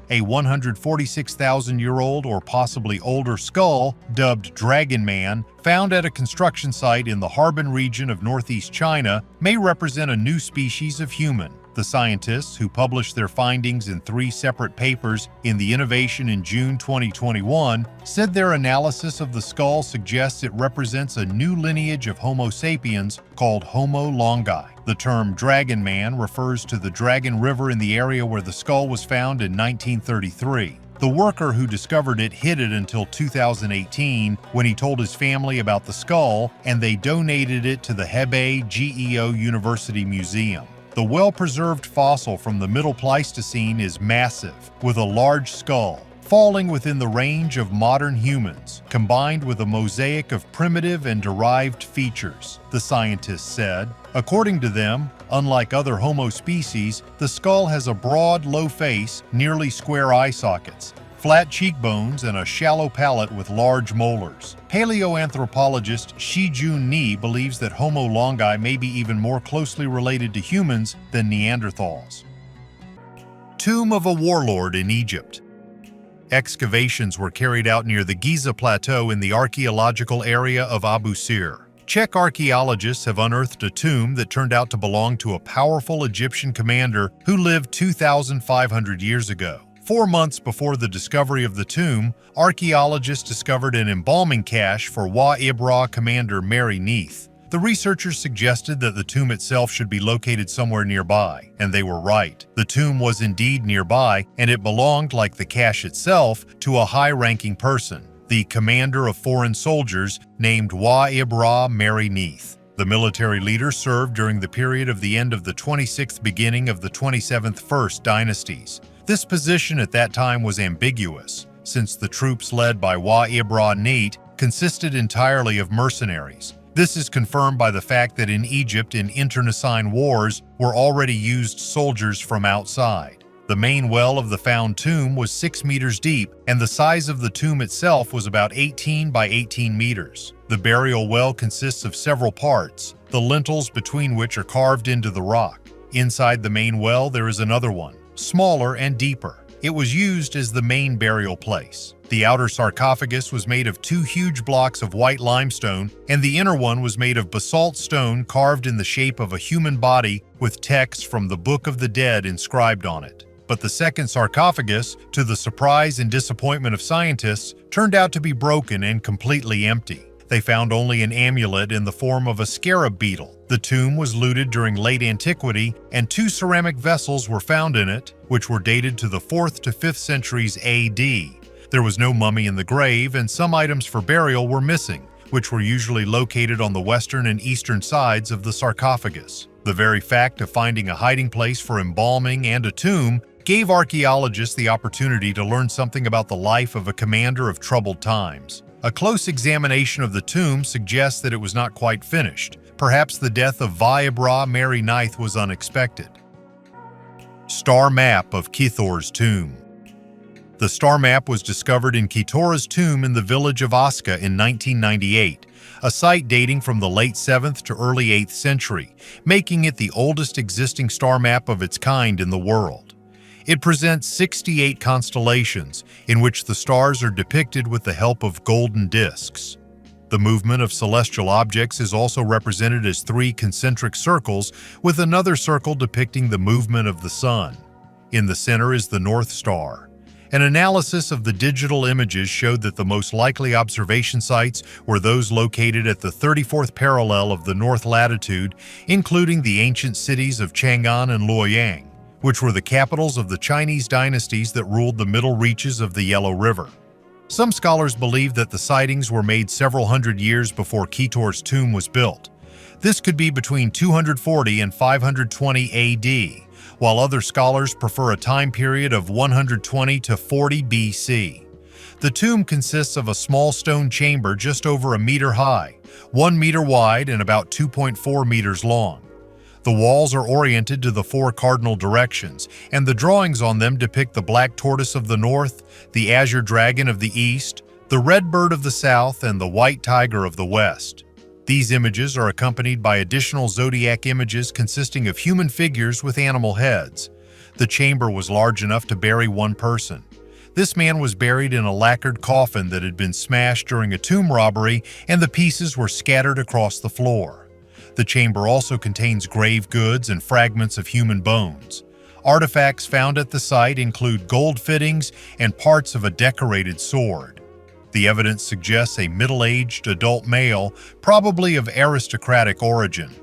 A 146,000-year-old or possibly older skull, dubbed Dragon Man, found at a construction site in the Harbin region of northeast China, may represent a new species of human. The scientists, who published their findings in 3 separate papers in The Innovation in June 2021, said their analysis of the skull suggests it represents a new lineage of Homo sapiens called Homo Longi. The term Dragon Man refers to the Dragon River in the area where the skull was found in 1933. The worker who discovered it hid it until 2018 when he told his family about the skull, and they donated it to the Hebei GEO University Museum. The well-preserved fossil from the Middle Pleistocene is massive, with a large skull, falling within the range of modern humans, combined with a mosaic of primitive and derived features, the scientists said. According to them, unlike other Homo species, the skull has a broad, low face, nearly square eye sockets, flat cheekbones, and a shallow palate with large molars. Paleoanthropologist Shijun Ni believes that Homo Longi may be even more closely related to humans than Neanderthals. Tomb of a warlord in Egypt. Excavations were carried out near the Giza Plateau in the archaeological area of Abu Sir. Czech archaeologists have unearthed a tomb that turned out to belong to a powerful Egyptian commander who lived 2,500 years ago. 4 months before the discovery of the tomb, archaeologists discovered an embalming cache for Wa Ibra commander Mary Neith. The researchers suggested that the tomb itself should be located somewhere nearby, and they were right. The tomb was indeed nearby, and it belonged, like the cache itself, to a high-ranking person, the commander of foreign soldiers named Wa Ibra Mary Neith. The military leader served during the period of the end of the 26th beginning of the 27th First dynasties. This position at that time was ambiguous, since the troops led by Wa Ibra Neith consisted entirely of mercenaries. This is confirmed by the fact that in Egypt in internecine wars were already used soldiers from outside. The main well of the found tomb was 6 meters deep, and the size of the tomb itself was about 18 by 18 meters. The burial well consists of several parts, the lintels between which are carved into the rock. Inside the main well there is another one, smaller and deeper. It was used as the main burial place. The outer sarcophagus was made of 2 huge blocks of white limestone, and the inner one was made of basalt stone carved in the shape of a human body with text from the Book of the Dead inscribed on it. But the second sarcophagus, to the surprise and disappointment of scientists, turned out to be broken and completely empty. They found only an amulet in the form of a scarab beetle. The tomb was looted during late antiquity, and 2 ceramic vessels were found in it, which were dated to the 4th to 5th centuries AD. There was no mummy in the grave, and some items for burial were missing, which were usually located on the western and eastern sides of the sarcophagus. The very fact of finding a hiding place for embalming and a tomb gave archaeologists the opportunity to learn something about the life of a commander of troubled times. A close examination of the tomb suggests that it was not quite finished. Perhaps the death of Wa Ibra Mary Neith was unexpected. Star map of Kithor's tomb. The star map was discovered in Kithor's tomb in the village of Aska in 1998, a site dating from the late 7th to early 8th century, making it the oldest existing star map of its kind in the world. It presents 68 constellations, in which the stars are depicted with the help of golden discs. The movement of celestial objects is also represented as 3 concentric circles, with another circle depicting the movement of the sun. In the center is the North Star. An analysis of the digital images showed that the most likely observation sites were those located at the 34th parallel of the north latitude, including the ancient cities of Chang'an and Luoyang, which were the capitals of the Chinese dynasties that ruled the middle reaches of the Yellow River. Some scholars believe that the sightings were made several hundred years before Kithor's tomb was built. This could be between 240 and 520 AD, while other scholars prefer a time period of 120 to 40 BC. The tomb consists of a small stone chamber just over a meter high, 1 meter wide and about 2.4 meters long. The walls are oriented to the 4 cardinal directions, and the drawings on them depict the black tortoise of the north, the azure dragon of the east, the red bird of the south, and the white tiger of the west. These images are accompanied by additional zodiac images consisting of human figures with animal heads. The chamber was large enough to bury 1 person. This man was buried in a lacquered coffin that had been smashed during a tomb robbery, and the pieces were scattered across the floor. The chamber also contains grave goods and fragments of human bones. Artifacts found at the site include gold fittings and parts of a decorated sword. The evidence suggests a middle-aged adult male, probably of aristocratic origin.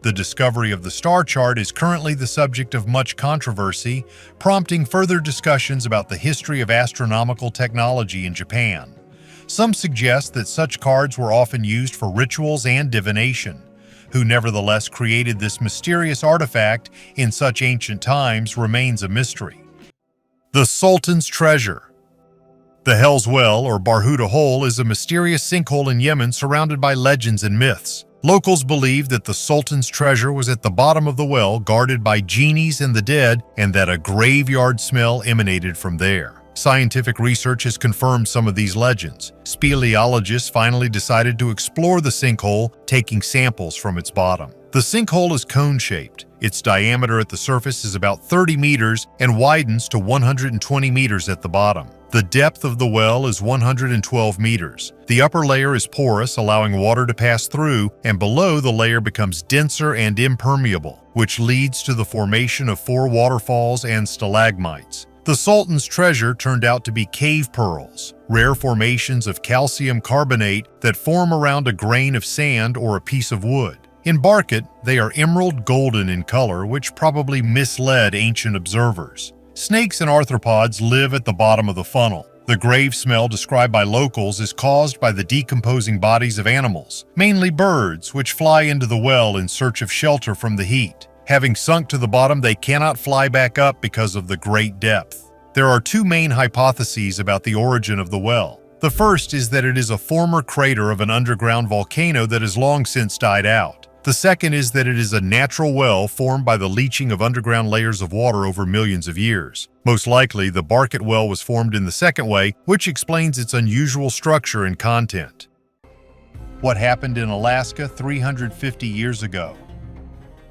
The discovery of the star chart is currently the subject of much controversy, prompting further discussions about the history of astronomical technology in Japan. Some suggest that such cards were often used for rituals and divination. Who nevertheless created this mysterious artifact in such ancient times remains a mystery. The Sultan's treasure. The Hell's Well, or Barhuda Hole, is a mysterious sinkhole in Yemen surrounded by legends and myths. Locals believe that the Sultan's treasure was at the bottom of the well, guarded by genies and the dead, and that a graveyard smell emanated from there. Scientific research has confirmed some of these legends. Speleologists finally decided to explore the sinkhole, taking samples from its bottom. The sinkhole is cone-shaped. Its diameter at the surface is about 30 meters and widens to 120 meters at the bottom. The depth of the well is 112 meters. The upper layer is porous, allowing water to pass through, and below the layer becomes denser and impermeable, which leads to the formation of 4 waterfalls and stalagmites. The Sultan's treasure turned out to be cave pearls, rare formations of calcium carbonate that form around a grain of sand or a piece of wood. In Barkit, they are emerald golden in color, which probably misled ancient observers. Snakes and arthropods live at the bottom of the funnel. The grave smell described by locals is caused by the decomposing bodies of animals, mainly birds, which fly into the well in search of shelter from the heat. Having sunk to the bottom, they cannot fly back up because of the great depth. There are 2 main hypotheses about the origin of the well. The first is that it is a former crater of an underground volcano that has long since died out. The second is that it is a natural well formed by the leaching of underground layers of water over millions of years. Most likely, the Barkit well was formed in the second way, which explains its unusual structure and content. What happened in Alaska 350 years ago?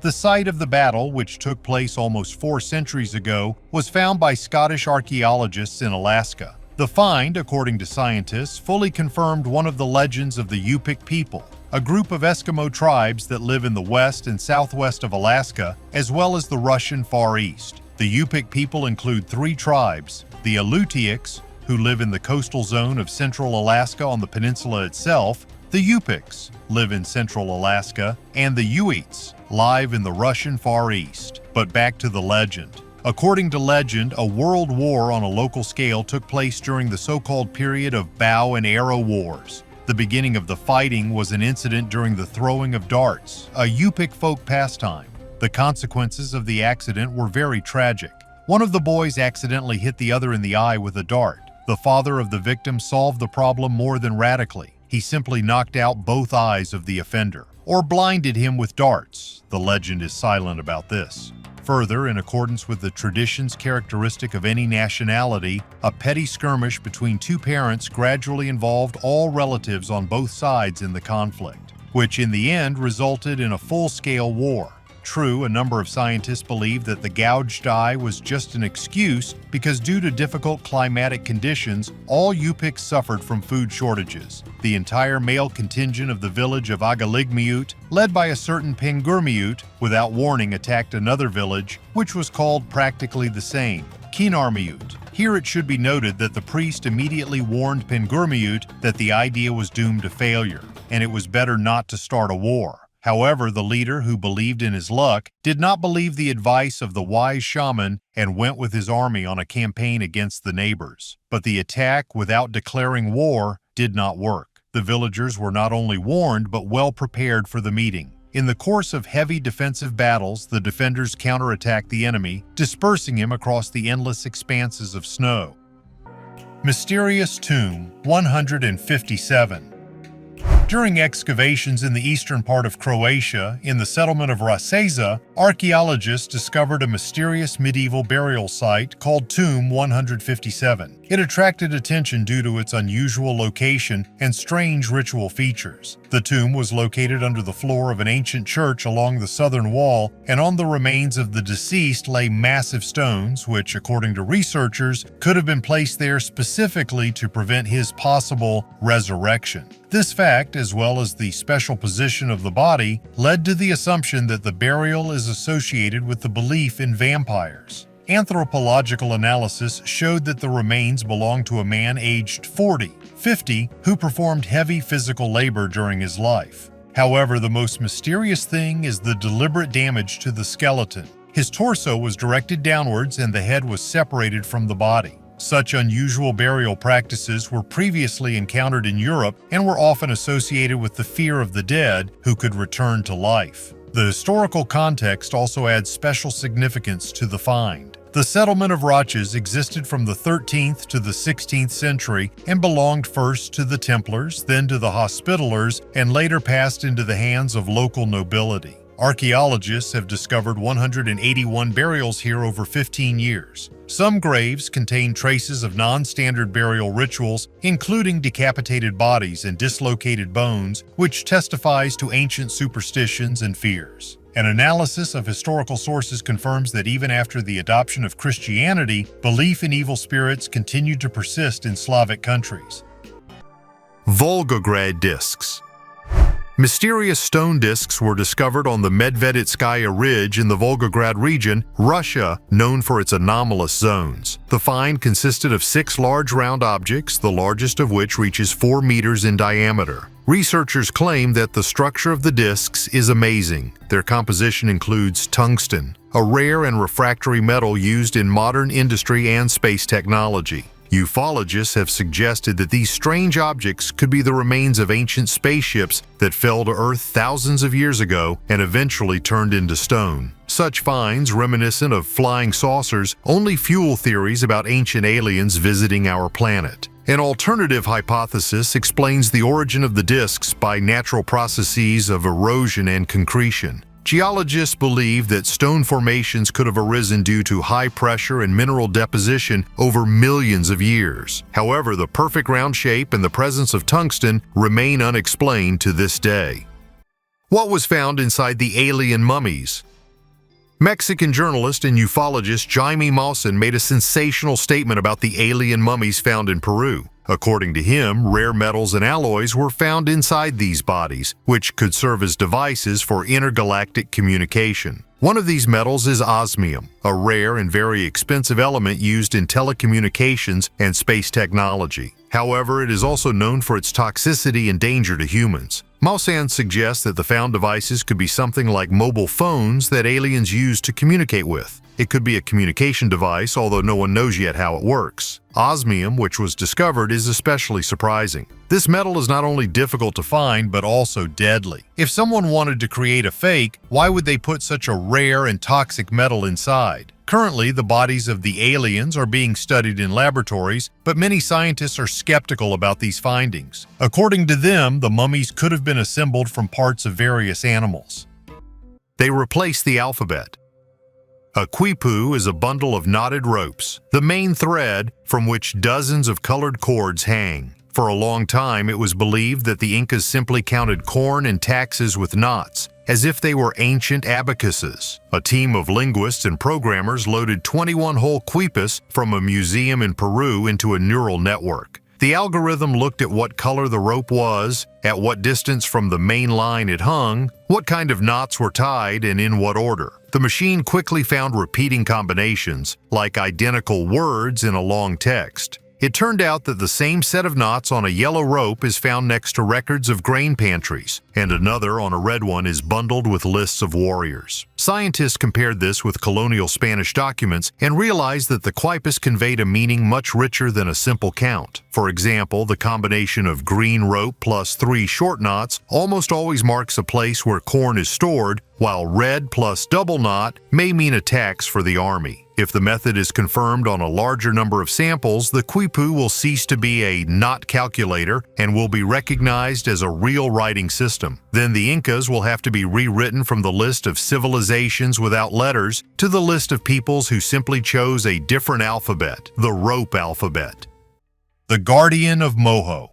The site of the battle, which took place almost 4 centuries ago, was found by Scottish archaeologists in Alaska. The find, according to scientists, fully confirmed one of the legends of the Yupik people, a group of Eskimo tribes that live in the west and southwest of Alaska, as well as the Russian Far East. The Yupik people include 3 tribes: the Alutiiks, who live in the coastal zone of central Alaska on the peninsula itself; the Yupiks live in central Alaska; and the Utes live in the Russian Far East. But back to the legend. According to legend, a world war on a local scale took place during the so-called period of bow and arrow wars. The beginning of the fighting was an incident during the throwing of darts, a Yupik folk pastime. The consequences of the accident were very tragic. One of the boys accidentally hit the other in the eye with a dart. The father of the victim solved the problem more than radically. He simply knocked out both eyes of the offender, or blinded him with darts. The legend is silent about this. Further, in accordance with the traditions characteristic of any nationality, a petty skirmish between 2 parents gradually involved all relatives on both sides in the conflict, which in the end resulted in a full-scale war. True, a number of scientists believe that the gouged eye was just an excuse because due to difficult climatic conditions, all Yupiks suffered from food shortages. The entire male contingent of the village of Agaligmiut, led by a certain Pengurmiut, without warning attacked another village, which was called practically the same, Kinarmiut. Here it should be noted that the priest immediately warned Pengurmiut that the idea was doomed to failure, and it was better not to start a war. However, the leader, who believed in his luck, did not believe the advice of the wise shaman and went with his army on a campaign against the neighbors. But the attack, without declaring war, did not work. The villagers were not only warned but well prepared for the meeting. In the course of heavy defensive battles, the defenders counterattacked the enemy, dispersing him across the endless expanses of snow. Mysterious Tomb 157. During excavations in the eastern part of Croatia, in the settlement of Raseza, archaeologists discovered a mysterious medieval burial site called Tomb 157. It attracted attention due to its unusual location and strange ritual features. The tomb was located under the floor of an ancient church along the southern wall, and on the remains of the deceased lay massive stones, which, according to researchers, could have been placed there specifically to prevent his possible resurrection. This fact, as well as the special position of the body, led to the assumption that the burial is associated with the belief in vampires. Anthropological analysis showed that the remains belonged to a man aged 40, 50, who performed heavy physical labor during his life. However, the most mysterious thing is the deliberate damage to the skeleton. His torso was directed downwards and the head was separated from the body. Such unusual burial practices were previously encountered in Europe and were often associated with the fear of the dead who could return to life. The historical context also adds special significance to the find. The settlement of Roches existed from the 13th to the 16th century and belonged first to the Templars, then to the Hospitallers, and later passed into the hands of local nobility. Archaeologists have discovered 181 burials here over 15 years. Some graves contain traces of non-standard burial rituals, including decapitated bodies and dislocated bones, which testifies to ancient superstitions and fears. An analysis of historical sources confirms that even after the adoption of Christianity, belief in evil spirits continued to persist in Slavic countries. Volgograd discs. Mysterious stone discs were discovered on the Medveditskaya Ridge in the Volgograd region, Russia, known for its anomalous zones. The find consisted of 6 large round objects, the largest of which reaches 4 meters in diameter. Researchers claim that the structure of the discs is amazing. Their composition includes tungsten, a rare and refractory metal used in modern industry and space technology. Ufologists have suggested that these strange objects could be the remains of ancient spaceships that fell to Earth thousands of years ago and eventually turned into stone. Such finds, reminiscent of flying saucers, only fuel theories about ancient aliens visiting our planet. An alternative hypothesis explains the origin of the discs by natural processes of erosion and concretion. Geologists believe that stone formations could have arisen due to high pressure and mineral deposition over millions of years. However, the perfect round shape and the presence of tungsten remain unexplained to this day. What was found inside the alien mummies? Mexican journalist and ufologist Jaime Maussan made a sensational statement about the alien mummies found in Peru. According to him, rare metals and alloys were found inside these bodies, which could serve as devices for intergalactic communication. One of these metals is osmium, a rare and very expensive element used in telecommunications and space technology. However, it is also known for its toxicity and danger to humans. Maussan suggests that the found devices could be something like mobile phones that aliens use to communicate with. It could be a communication device, although no one knows yet how it works. Osmium, which was discovered, is especially surprising. This metal is not only difficult to find, but also deadly. If someone wanted to create a fake, why would they put such a rare and toxic metal inside? Currently, the bodies of the aliens are being studied in laboratories, but many scientists are skeptical about these findings. According to them, the mummies could have been assembled from parts of various animals. They replace the alphabet. A quipu is a bundle of knotted ropes, the main thread from which dozens of colored cords hang. For a long time, it was believed that the Incas simply counted corn and taxes with knots, as if they were ancient abacuses. A team of linguists and programmers loaded 21 whole quipus from a museum in Peru into a neural network. The algorithm looked at what color the rope was, at what distance from the main line it hung, what kind of knots were tied, and in what order. The machine quickly found repeating combinations, like identical words in a long text. It turned out that the same set of knots on a yellow rope is found next to records of grain pantries, and another on a red one is bundled with lists of warriors. Scientists compared this with colonial Spanish documents and realized that the quipus conveyed a meaning much richer than a simple count. For example, the combination of green rope plus 3 short knots almost always marks a place where corn is stored, while red plus double knot may mean a tax for the army. If the method is confirmed on a larger number of samples, the quipu will cease to be a knot calculator and will be recognized as a real writing system. Then the Incas will have to be rewritten from the list of civilizations without letters to the list of peoples who simply chose a different alphabet, the rope alphabet. The Guardian of Moho.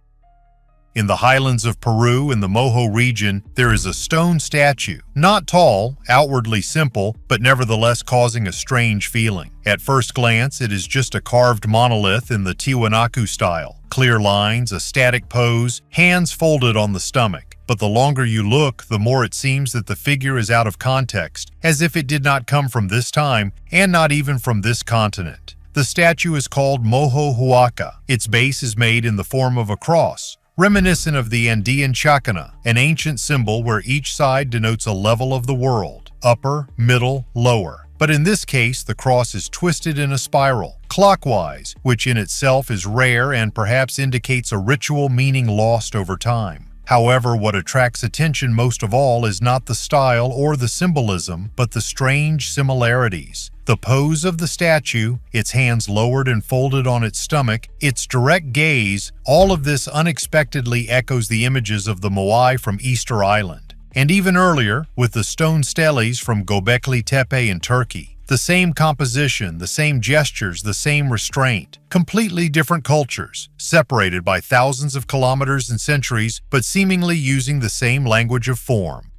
In the highlands of Peru in the Moho region, there is a stone statue, not tall, outwardly simple, but nevertheless causing a strange feeling. At first glance, it is just a carved monolith in the Tiwanaku style. Clear lines, a static pose, hands folded on the stomach. But the longer you look, the more it seems that the figure is out of context, as if it did not come from this time, and not even from this continent. The statue is called Moho Huaca. Its base is made in the form of a cross, reminiscent of the Andean chacana, an ancient symbol where each side denotes a level of the world, upper, middle, lower. But in this case, the cross is twisted in a spiral, clockwise, which in itself is rare and perhaps indicates a ritual meaning lost over time. However, what attracts attention most of all is not the style or the symbolism, but the strange similarities. The pose of the statue, its hands lowered and folded on its stomach, its direct gaze, all of this unexpectedly echoes the images of the Moai from Easter Island. And even earlier, with the stone steles from Göbekli Tepe in Turkey. The same composition, the same gestures, the same restraint. Completely different cultures, separated by thousands of kilometers and centuries, but seemingly using the same language of form.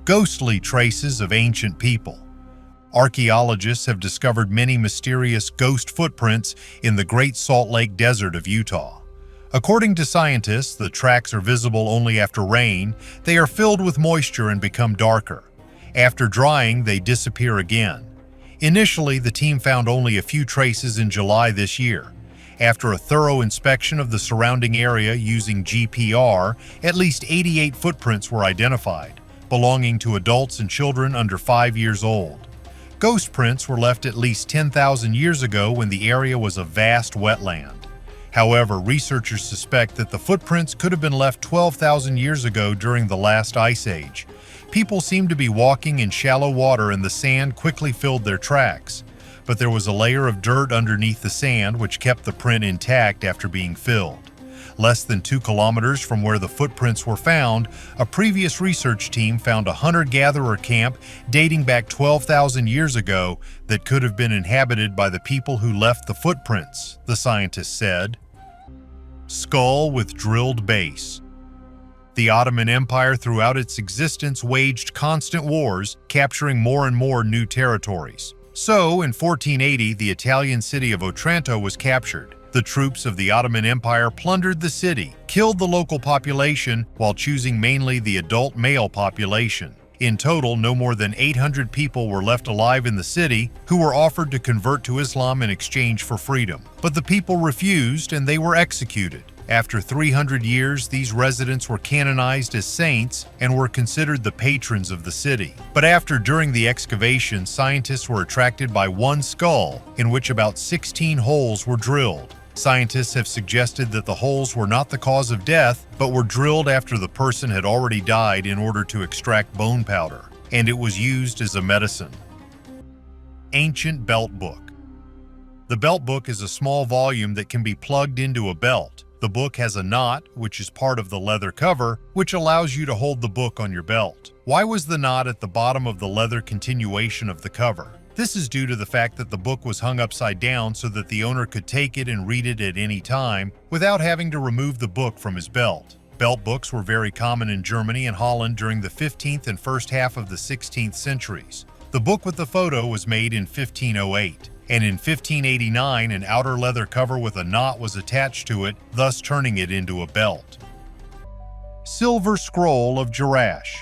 Ghostly traces of ancient people. Archaeologists have discovered many mysterious ghost footprints in the Great Salt Lake Desert of Utah. According to scientists, the tracks are visible only after rain. They are filled with moisture and become darker. After drying, they disappear again. Initially, the team found only a few traces in July this year. After a thorough inspection of the surrounding area using GPR, at least 88 footprints were identified, belonging to adults and children under 5 years old. Ghost prints were left at least 10,000 years ago when the area was a vast wetland. However, researchers suspect that the footprints could have been left 12,000 years ago during the last ice age. People seemed to be walking in shallow water and the sand quickly filled their tracks. But there was a layer of dirt underneath the sand which kept the print intact after being filled. Less than 2 kilometers from where the footprints were found, a previous research team found a hunter-gatherer camp dating back 12,000 years ago that could have been inhabited by the people who left the footprints, the scientists said. Skull with drilled base. The Ottoman Empire throughout its existence waged constant wars, capturing more and more new territories. So, in 1480, the Italian city of Otranto was captured. The troops of the Ottoman Empire plundered the city, killed the local population while choosing mainly the adult male population. In total, no more than 800 people were left alive in the city who were offered to convert to Islam in exchange for freedom. But the people refused and they were executed. After 300 years, these residents were canonized as saints and were considered the patrons of the city. But during the excavation, scientists were attracted by one skull, in which about 16 holes were drilled. Scientists have suggested that the holes were not the cause of death, but were drilled after the person had already died in order to extract bone powder, and it was used as a medicine. Ancient Belt Book. The belt book is a small volume that can be plugged into a belt. The book has a knot, which is part of the leather cover, which allows you to hold the book on your belt. Why was the knot at the bottom of the leather continuation of the cover? This is due to the fact that the book was hung upside down so that the owner could take it and read it at any time without having to remove the book from his belt. Belt books were very common in Germany and Holland during the 15th and first half of the 16th centuries. The book with the photo was made in 1508. And in 1589, an outer leather cover with a knot was attached to it, thus turning it into a belt. Silver Scroll of Jerash.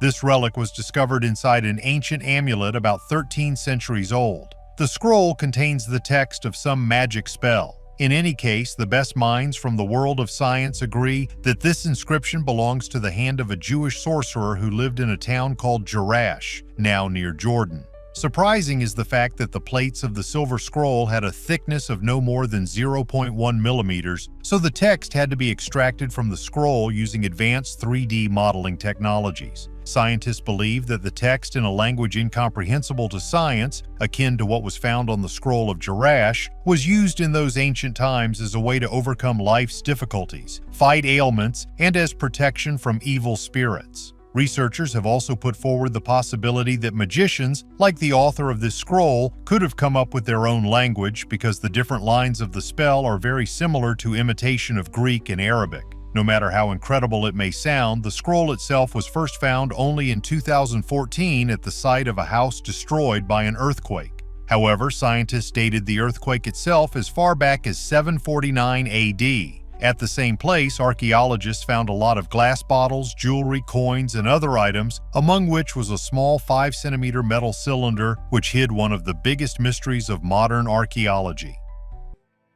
This relic was discovered inside an ancient amulet about 13 centuries old. The scroll contains the text of some magic spell. In any case, the best minds from the world of science agree that this inscription belongs to the hand of a Jewish sorcerer who lived in a town called Jerash, now near Jordan. Surprising is the fact that the plates of the silver scroll had a thickness of no more than 0.1 millimeters, so the text had to be extracted from the scroll using advanced 3D modeling technologies. Scientists believe that the text in a language incomprehensible to science, akin to what was found on the scroll of Jerash, was used in those ancient times as a way to overcome life's difficulties, fight ailments, and as protection from evil spirits. Researchers have also put forward the possibility that magicians, like the author of this scroll, could have come up with their own language because the different lines of the spell are very similar to imitation of Greek and Arabic. No matter how incredible it may sound, the scroll itself was first found only in 2014 at the site of a house destroyed by an earthquake. However, scientists dated the earthquake itself as far back as 749 AD. At the same place, archaeologists found a lot of glass bottles, jewelry, coins, and other items, among which was a small 5-centimeter metal cylinder which hid one of the biggest mysteries of modern archaeology.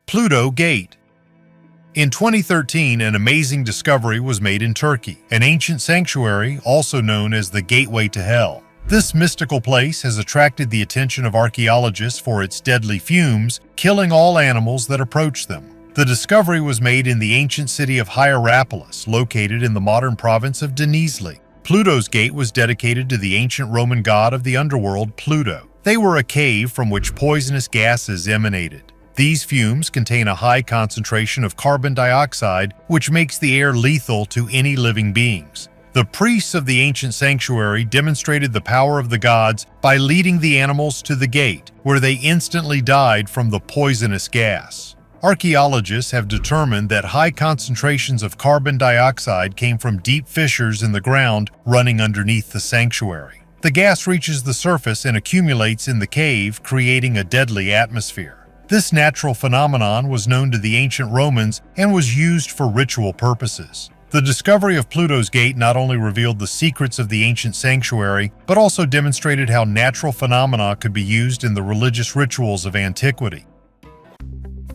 Pluto Gate. In 2013, an amazing discovery was made in Turkey, an ancient sanctuary also known as the Gateway to Hell. This mystical place has attracted the attention of archaeologists for its deadly fumes, killing all animals that approach them. The discovery was made in the ancient city of Hierapolis, located in the modern province of Denizli. Pluto's Gate was dedicated to the ancient Roman god of the underworld, Pluto. They were a cave from which poisonous gases emanated. These fumes contain a high concentration of carbon dioxide, which makes the air lethal to any living beings. The priests of the ancient sanctuary demonstrated the power of the gods by leading the animals to the gate, where they instantly died from the poisonous gas. Archaeologists have determined that high concentrations of carbon dioxide came from deep fissures in the ground running underneath the sanctuary. The gas reaches the surface and accumulates in the cave, creating a deadly atmosphere. This natural phenomenon was known to the ancient Romans and was used for ritual purposes. The discovery of Pluto's Gate not only revealed the secrets of the ancient sanctuary, but also demonstrated how natural phenomena could be used in the religious rituals of antiquity.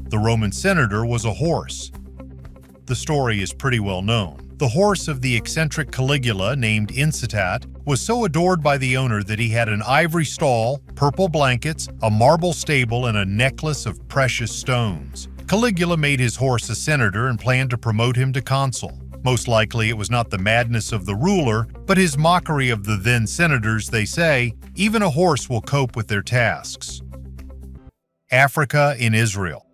The Roman senator was a horse. The story is pretty well known. The horse of the eccentric Caligula, named Incitat, was so adored by the owner that he had an ivory stall, purple blankets, a marble stable, and a necklace of precious stones. Caligula made his horse a senator and planned to promote him to consul. Most likely it was not the madness of the ruler, but his mockery of the then senators. They say, even a horse will cope with their tasks. Africa in Israel.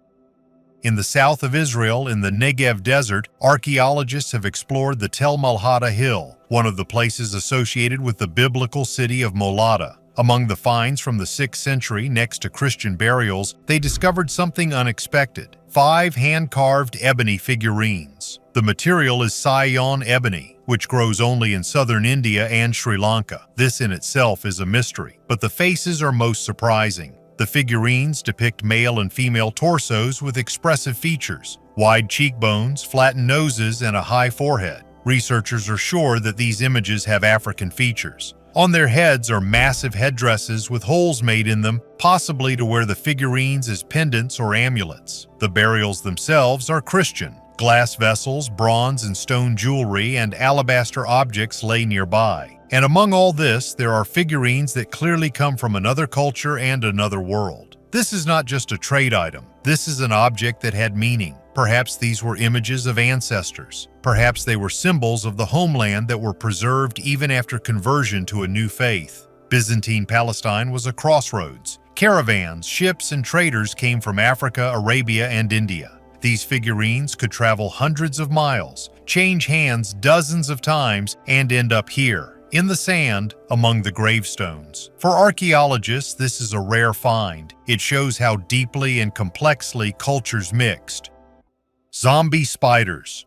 In the south of Israel, in the Negev desert, archaeologists have explored the Tel Malhada Hill, one of the places associated with the biblical city of Molada. Among the finds from the 6th century next to Christian burials, they discovered something unexpected: 5 hand-carved ebony figurines. The material is Sion ebony, which grows only in southern India and Sri Lanka. This in itself is a mystery, but the faces are most surprising. The figurines depict male and female torsos with expressive features, wide cheekbones, flattened noses, and a high forehead. Researchers are sure that these images have African features. On their heads are massive headdresses with holes made in them, possibly to wear the figurines as pendants or amulets. The burials themselves are Christian. Glass vessels, bronze and stone jewelry, and alabaster objects lay nearby. And among all this, there are figurines that clearly come from another culture and another world. This is not just a trade item. This is an object that had meaning. Perhaps these were images of ancestors. Perhaps they were symbols of the homeland that were preserved even after conversion to a new faith. Byzantine Palestine was a crossroads. Caravans, ships, and traders came from Africa, Arabia, and India. These figurines could travel hundreds of miles, change hands dozens of times, and end up here, in the sand, among the gravestones. For archaeologists, this is a rare find. It shows how deeply and complexly cultures mixed. Zombie spiders.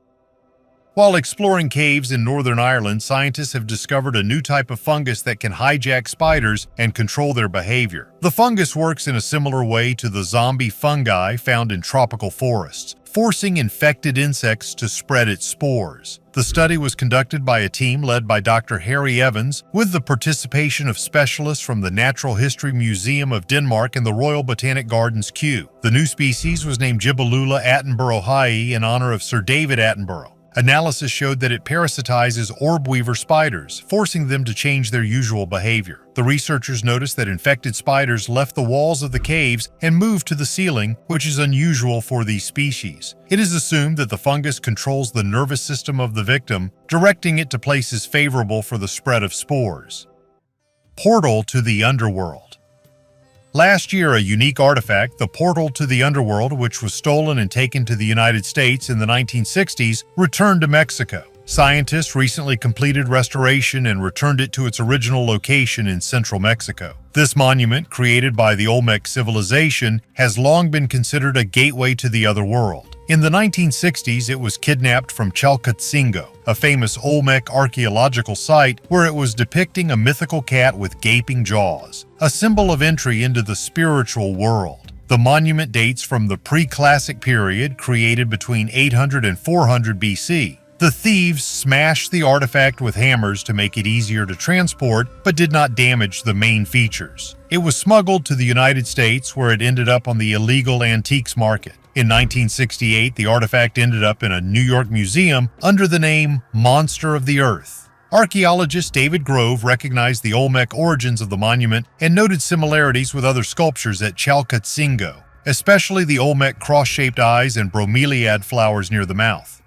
While exploring caves in Northern Ireland, scientists have discovered a new type of fungus that can hijack spiders and control their behavior. The fungus works in a similar way to the zombie fungi found in tropical forests, forcing infected insects to spread its spores. The study was conducted by a team led by Dr. Harry Evans, with the participation of specialists from the Natural History Museum of Denmark and the Royal Botanic Gardens Kew. The new species was named Gibberellula attenboroughi in honor of Sir David Attenborough. Analysis showed that it parasitizes orb weaver spiders, forcing them to change their usual behavior. The researchers noticed that infected spiders left the walls of the caves and moved to the ceiling, which is unusual for these species. It is assumed that the fungus controls the nervous system of the victim, directing it to places favorable for the spread of spores. Portal to the underworld. Last year, a unique artifact, the portal to the underworld, which was stolen and taken to the United States in the 1960s, returned to Mexico. Scientists recently completed restoration and returned it to its original location in central Mexico. This monument, created by the Olmec civilization, has long been considered a gateway to the other world. In the 1960s, it was kidnapped from Chalcatzingo, a famous Olmec archaeological site where it was depicting a mythical cat with gaping jaws, a symbol of entry into the spiritual world. The monument dates from the pre-classic period, created between 800 and 400 BC. The thieves smashed the artifact with hammers to make it easier to transport, but did not damage the main features. It was smuggled to the United States, where it ended up on the illegal antiques market. In 1968, the artifact ended up in a New York museum under the name Monster of the Earth. Archaeologist David Grove recognized the Olmec origins of the monument and noted similarities with other sculptures at Chalcatzingo. especially the Olmec cross-shaped eyes and bromeliad flowers near the mouth.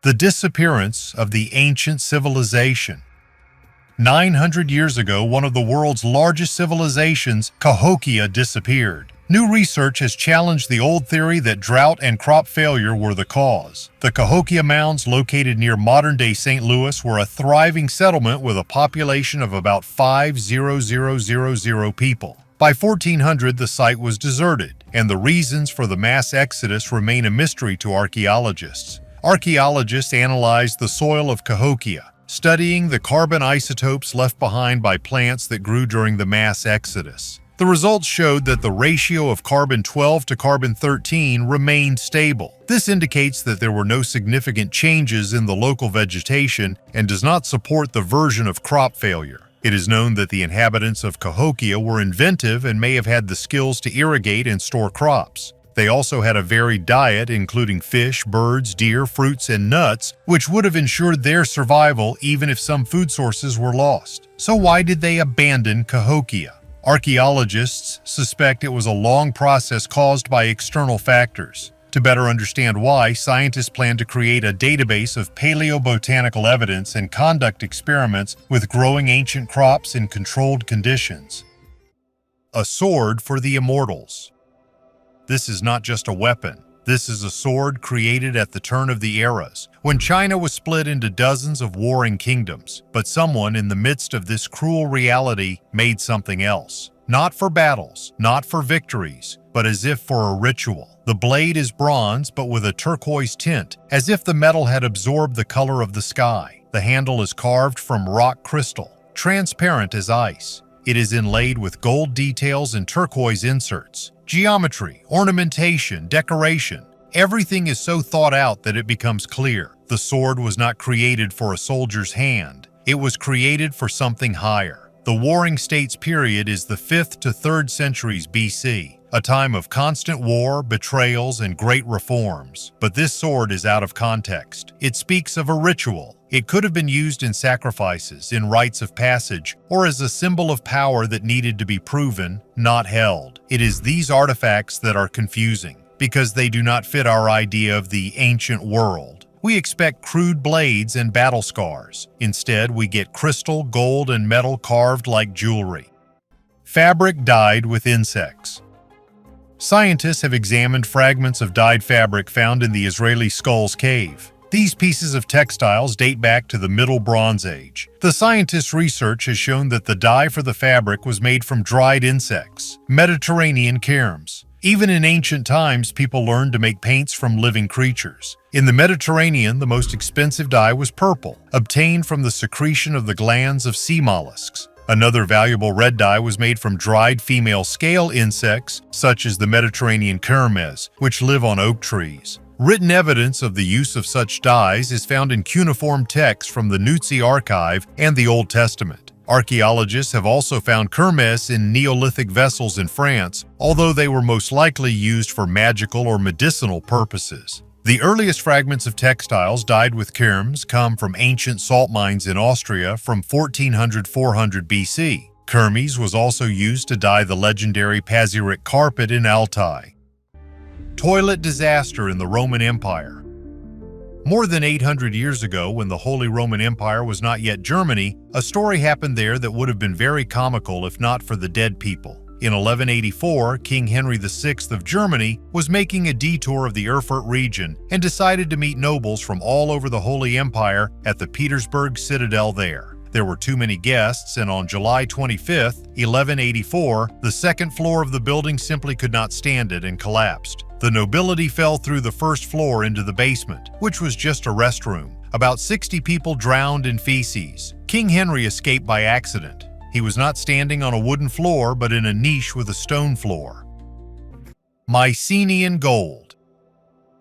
The disappearance of the ancient civilization. 900 years ago, one of the world's largest civilizations, Cahokia, disappeared. New research has challenged the old theory that drought and crop failure were the cause. The Cahokia Mounds, located near modern-day St. Louis, were a thriving settlement with a population of about 5,000 people. By 1400, the site was deserted, and the reasons for the mass exodus remain a mystery to archaeologists. Archaeologists analyzed the soil of Cahokia, studying the carbon isotopes left behind by plants that grew during the mass exodus. The results showed that the ratio of carbon-12 to carbon-13 remained stable. This indicates that there were no significant changes in the local vegetation and does not support the version of crop failure. It is known that the inhabitants of Cahokia were inventive and may have had the skills to irrigate and store crops. They also had a varied diet, including fish, birds, deer, fruits, and nuts, which would have ensured their survival even if some food sources were lost. So why did they abandon Cahokia? Archaeologists suspect it was a long process caused by external factors. To better understand why, scientists plan to create a database of paleobotanical evidence and conduct experiments with growing ancient crops in controlled conditions. A sword for the immortals. This is not just a weapon. This is a sword created at the turn of the eras, when China was split into dozens of warring kingdoms. But someone in the midst of this cruel reality made something else. Not for battles, not for victories, but as if for a ritual. The blade is bronze, but with a turquoise tint, as if the metal had absorbed the color of the sky. The handle is carved from rock crystal, transparent as ice. It is inlaid with gold details and turquoise inserts. Geometry, ornamentation, decoration, everything is so thought out that it becomes clear. The sword was not created for a soldier's hand. It was created for something higher. The Warring States period is the 5th to 3rd centuries BC, a time of constant war, betrayals, and great reforms. But this sword is out of context. It speaks of a ritual. It could have been used in sacrifices, in rites of passage, or as a symbol of power that needed to be proven, not held. It is these artifacts that are confusing, because they do not fit our idea of the ancient world. We expect crude blades and battle scars. Instead, we get crystal, gold, and metal carved like jewelry. Fabric dyed with insects. Scientists have examined fragments of dyed fabric found in the Israeli Skulls Cave. These pieces of textiles date back to the Middle Bronze Age. The scientists' research has shown that the dye for the fabric was made from dried insects, Mediterranean kermes. Even in ancient times, people learned to make paints from living creatures. In the Mediterranean, the most expensive dye was purple, obtained from the secretion of the glands of sea mollusks. Another valuable red dye was made from dried female scale insects, such as the Mediterranean kermes, which live on oak trees. Written evidence of the use of such dyes is found in cuneiform texts from the Nutsi archive and the Old Testament. Archaeologists have also found kermes in Neolithic vessels in France, although they were most likely used for magical or medicinal purposes. The earliest fragments of textiles dyed with kermes come from ancient salt mines in Austria from 1400–400 BC. Kermes was also used to dye the legendary Pazyryk carpet in Altai. Toilet disaster in the Roman Empire. More than 800 years ago, when the Holy Roman Empire was not yet Germany, a story happened there that would have been very comical if not for the dead people. In 1184, King Henry VI of Germany was making a detour of the Erfurt region and decided to meet nobles from all over the Holy Empire at the Petersburg Citadel there. There were too many guests, and on July 25, 1184, the second floor of the building simply could not stand it and collapsed. The nobility fell through the first floor into the basement, which was just a restroom. About 60 people drowned in feces. King Henry escaped by accident. He was not standing on a wooden floor, but in a niche with a stone floor. Mycenaean gold.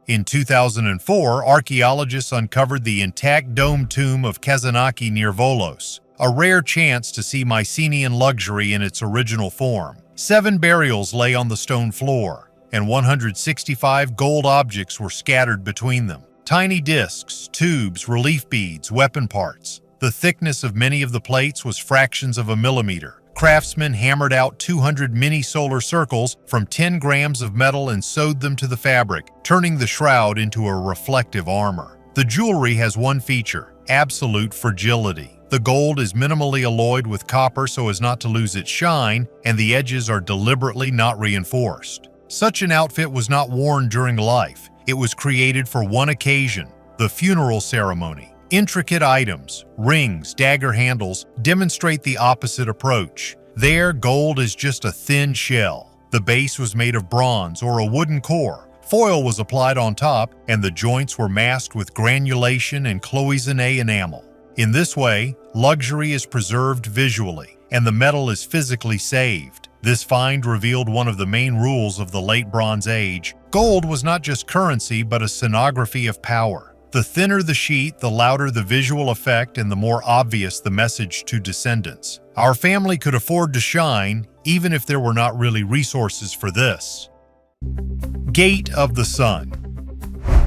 In 2004, archaeologists uncovered the intact dome tomb of Kazanaki near Volos, a rare chance to see Mycenaean luxury in its original form. 7 burials lay on the stone floor, and 165 gold objects were scattered between them. Tiny discs, tubes, relief beads, weapon parts. The thickness of many of the plates was fractions of a millimeter, Craftsmen hammered out 200 mini-solar circles from 10 grams of metal and sewed them to the fabric, turning the shroud into a reflective armor. The jewelry has one feature: absolute fragility. The gold is minimally alloyed with copper so as not to lose its shine, and the edges are deliberately not reinforced. Such an outfit was not worn during life. It was created for one occasion: the funeral ceremony. Intricate items, rings, dagger handles, demonstrate the opposite approach. There, gold is just a thin shell. The base was made of bronze or a wooden core. Foil was applied on top, and the joints were masked with granulation and cloisonné enamel. In this way, luxury is preserved visually, and the metal is physically saved. This find revealed one of the main rules of the Late Bronze Age. Gold was not just currency, but a scenography of power. The thinner the sheet, the louder the visual effect, and the more obvious the message to descendants. Our family could afford to shine, even if there were not really resources for this. Gate of the Sun.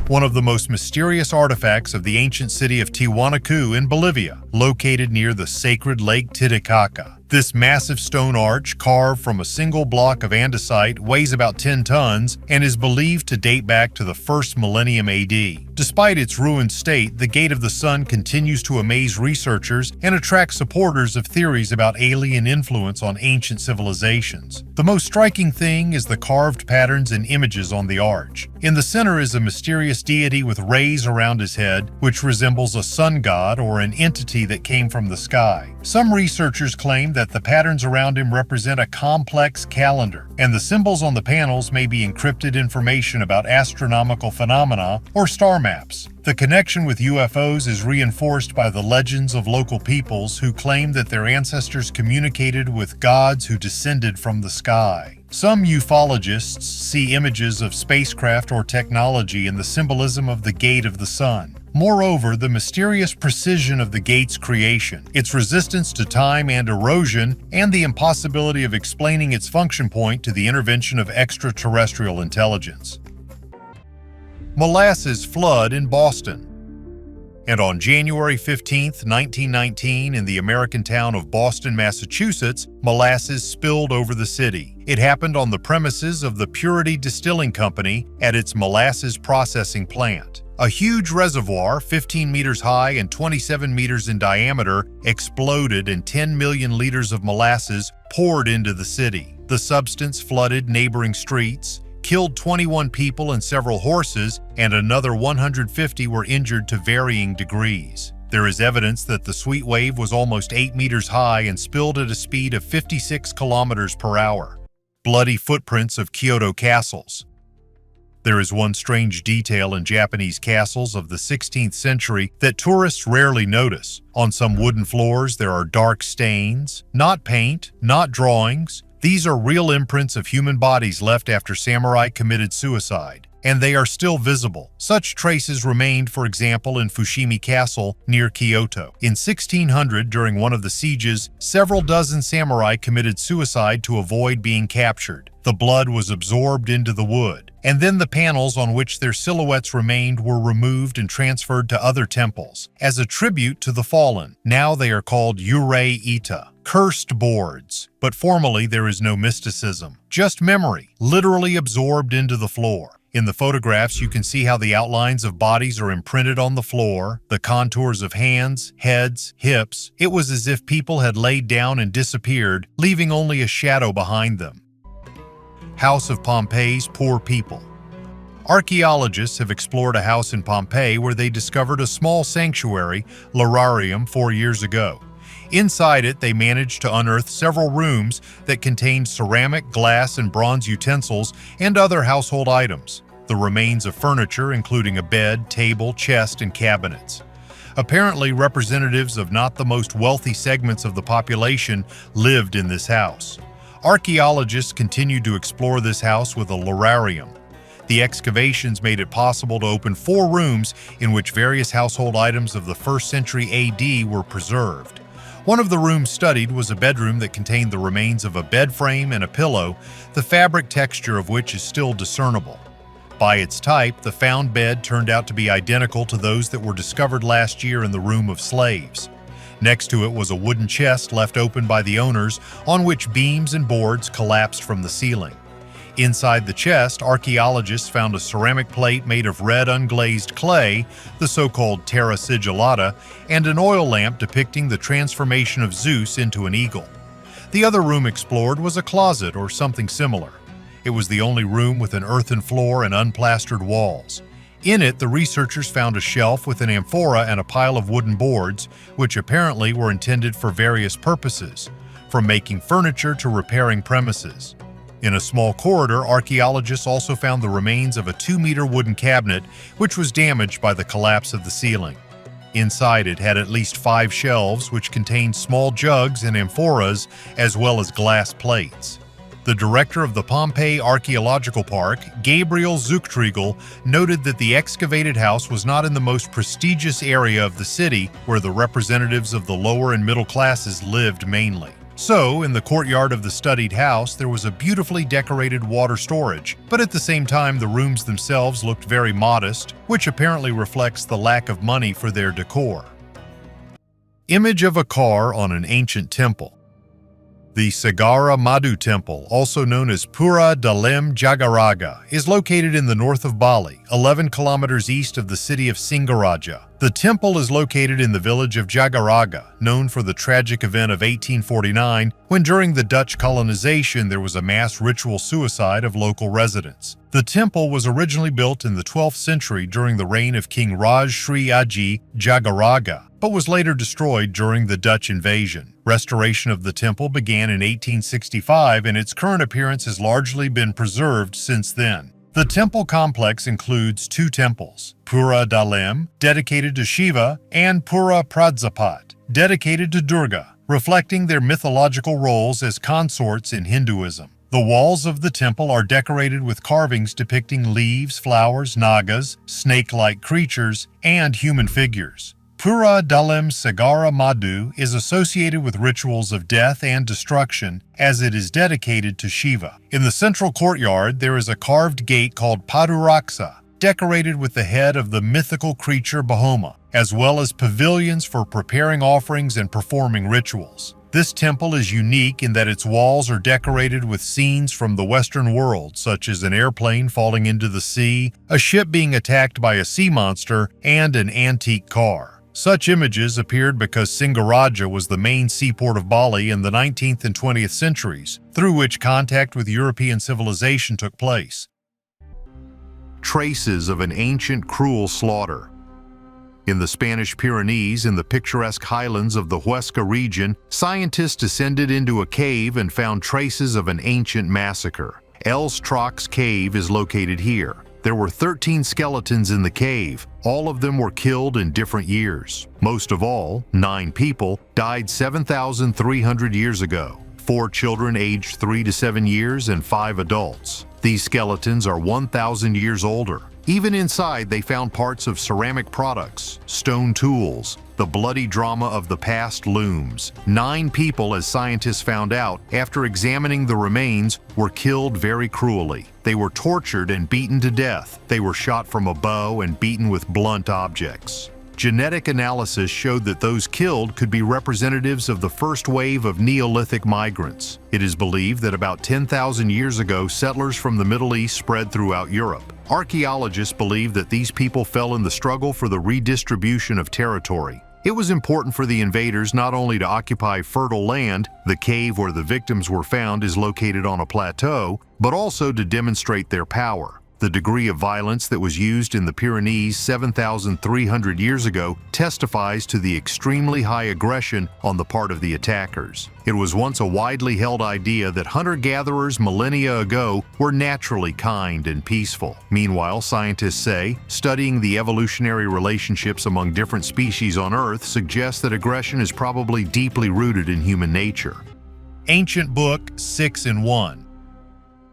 One of the most mysterious artifacts of the ancient city of Tiwanaku in Bolivia, located near the sacred lake Titicaca. This massive stone arch, carved from a single block of andesite, weighs about 10 tons and is believed to date back to the 1st millennium AD. Despite its ruined state, the Gate of the Sun continues to amaze researchers and attract supporters of theories about alien influence on ancient civilizations. The most striking thing is the carved patterns and images on the arch. In the center is a mysterious deity with rays around his head, which resembles a sun god or an entity that came from the sky. Some researchers claim that the patterns around him represent a complex calendar, and the symbols on the panels may be encrypted information about astronomical phenomena or star maps. The connection with UFOs is reinforced by the legends of local peoples who claim that their ancestors communicated with gods who descended from the sky. Some ufologists see images of spacecraft or technology in the symbolism of the Gate of the Sun. Moreover, the mysterious precision of the gate's creation, its resistance to time and erosion, and the impossibility of explaining its function point to the intervention of extraterrestrial intelligence. Molasses flood in Boston. And on January 15, 1919, in the American town of Boston, Massachusetts, molasses spilled over the city. It happened on the premises of the Purity Distilling Company at its molasses processing plant. A huge reservoir, 15 meters high and 27 meters in diameter, exploded and 10 million liters of molasses poured into the city. The substance flooded neighboring streets, killed 21 people and several horses, and another 150 were injured to varying degrees. There is evidence that the sweet wave was almost 8 meters high and spilled at a speed of 56 kilometers per hour. Bloody footprints of Kyoto castles. There is one strange detail in Japanese castles of the 16th century that tourists rarely notice. On some wooden floors, there are dark stains, not paint, not drawings. These are real imprints of human bodies left after samurai committed suicide, and they are still visible. Such traces remained, for example, in Fushimi Castle near Kyoto. In 1600, during one of the sieges, several dozen samurai committed suicide to avoid being captured. The blood was absorbed into the wood, and then the panels on which their silhouettes remained were removed and transferred to other temples. As a tribute to the fallen, now they are called Yurei Ita, cursed boards. But formally there is no mysticism, just memory, literally absorbed into the floor. In the photographs, you can see how the outlines of bodies are imprinted on the floor, the contours of hands, heads, hips. It was as if people had laid down and disappeared, leaving only a shadow behind them. House of Pompeii's Poor People. Archaeologists have explored a house in Pompeii where they discovered a small sanctuary, lararium, 4 years ago. Inside it, they managed to unearth several rooms that contained ceramic, glass, and bronze utensils and other household items. The remains of furniture, including a bed, table, chest, and cabinets. Apparently, representatives of not the most wealthy segments of the population lived in this house. Archaeologists continued to explore this house with a lararium. The excavations made it possible to open 4 rooms in which various household items of the 1st century AD were preserved. One of the rooms studied was a bedroom that contained the remains of a bed frame and a pillow, the fabric texture of which is still discernible. By its type, the found bed turned out to be identical to those that were discovered last year in the room of slaves. Next to it was a wooden chest left open by the owners, on which beams and boards collapsed from the ceiling. Inside the chest, archaeologists found a ceramic plate made of red unglazed clay, the so-called terra sigillata, and an oil lamp depicting the transformation of Zeus into an eagle. The other room explored was a closet or something similar. It was the only room with an earthen floor and unplastered walls. In it, the researchers found a shelf with an amphora and a pile of wooden boards, which apparently were intended for various purposes, from making furniture to repairing premises. In a small corridor, archaeologists also found the remains of a 2-meter wooden cabinet, which was damaged by the collapse of the ceiling. Inside it had at least 5 shelves, which contained small jugs and amphoras, as well as glass plates. The director of the Pompeii Archaeological Park, Gabriel Zuchtriegel, noted that the excavated house was not in the most prestigious area of the city, where the representatives of the lower and middle classes lived mainly. So, in the courtyard of the studied house, there was a beautifully decorated water storage, but at the same time the rooms themselves looked very modest, which apparently reflects the lack of money for their decor. Image of a car on an ancient temple. The Sagara Madu Temple, also known as Pura Dalim Jagaraga, is located in the north of Bali, 11 kilometers east of the city of Singaraja. The temple is located in the village of Jagaraga, known for the tragic event of 1849, when during the Dutch colonization there was a mass ritual suicide of local residents. The temple was originally built in the 12th century during the reign of King Raj Sri Aji Jagaraga, but was later destroyed during the Dutch invasion. Restoration of the temple began in 1865, and its current appearance has largely been preserved since then. The temple complex includes 2 temples, Pura Dalim, dedicated to Shiva, and Pura Pradzapat, dedicated to Durga, reflecting their mythological roles as consorts in Hinduism. The walls of the temple are decorated with carvings depicting leaves, flowers, nagas, snake-like creatures, and human figures. Pura Dalim Sagara Madu is associated with rituals of death and destruction, as it is dedicated to Shiva. In the central courtyard, there is a carved gate called Paduraksa, decorated with the head of the mythical creature Bahoma, as well as pavilions for preparing offerings and performing rituals. This temple is unique in that its walls are decorated with scenes from the Western world, such as an airplane falling into the sea, a ship being attacked by a sea monster, and an antique car. Such images appeared because Singaraja was the main seaport of Bali in the 19th and 20th centuries, through which contact with European civilization took place. Traces of an ancient cruel slaughter. In the Spanish Pyrenees, in the picturesque highlands of the Huesca region, scientists descended into a cave and found traces of an ancient massacre. Els Trocs Cave is located here. There were 13 skeletons in the cave. All of them were killed in different years. Most of all, 9 people, died 7,300 years ago. 4 children aged 3 to 7 years and 5 adults. These skeletons are 1,000 years older. Even inside, they found parts of ceramic products, stone tools. The bloody drama of the past looms. 9 people, as scientists found out, after examining the remains, were killed very cruelly. They were tortured and beaten to death. They were shot from a bow and beaten with blunt objects. Genetic analysis showed that those killed could be representatives of the first wave of Neolithic migrants. It is believed that about 10,000 years ago, settlers from the Middle East spread throughout Europe. Archaeologists believe that these people fell in the struggle for the redistribution of territory. It was important for the invaders not only to occupy fertile land, the cave where the victims were found is located on a plateau, but also to demonstrate their power. The degree of violence that was used in the Pyrenees 7,300 years ago testifies to the extremely high aggression on the part of the attackers. It was once a widely held idea that hunter-gatherers millennia ago were naturally kind and peaceful. Meanwhile, scientists say, studying the evolutionary relationships among different species on Earth suggests that aggression is probably deeply rooted in human nature. Ancient Book 6 in 1.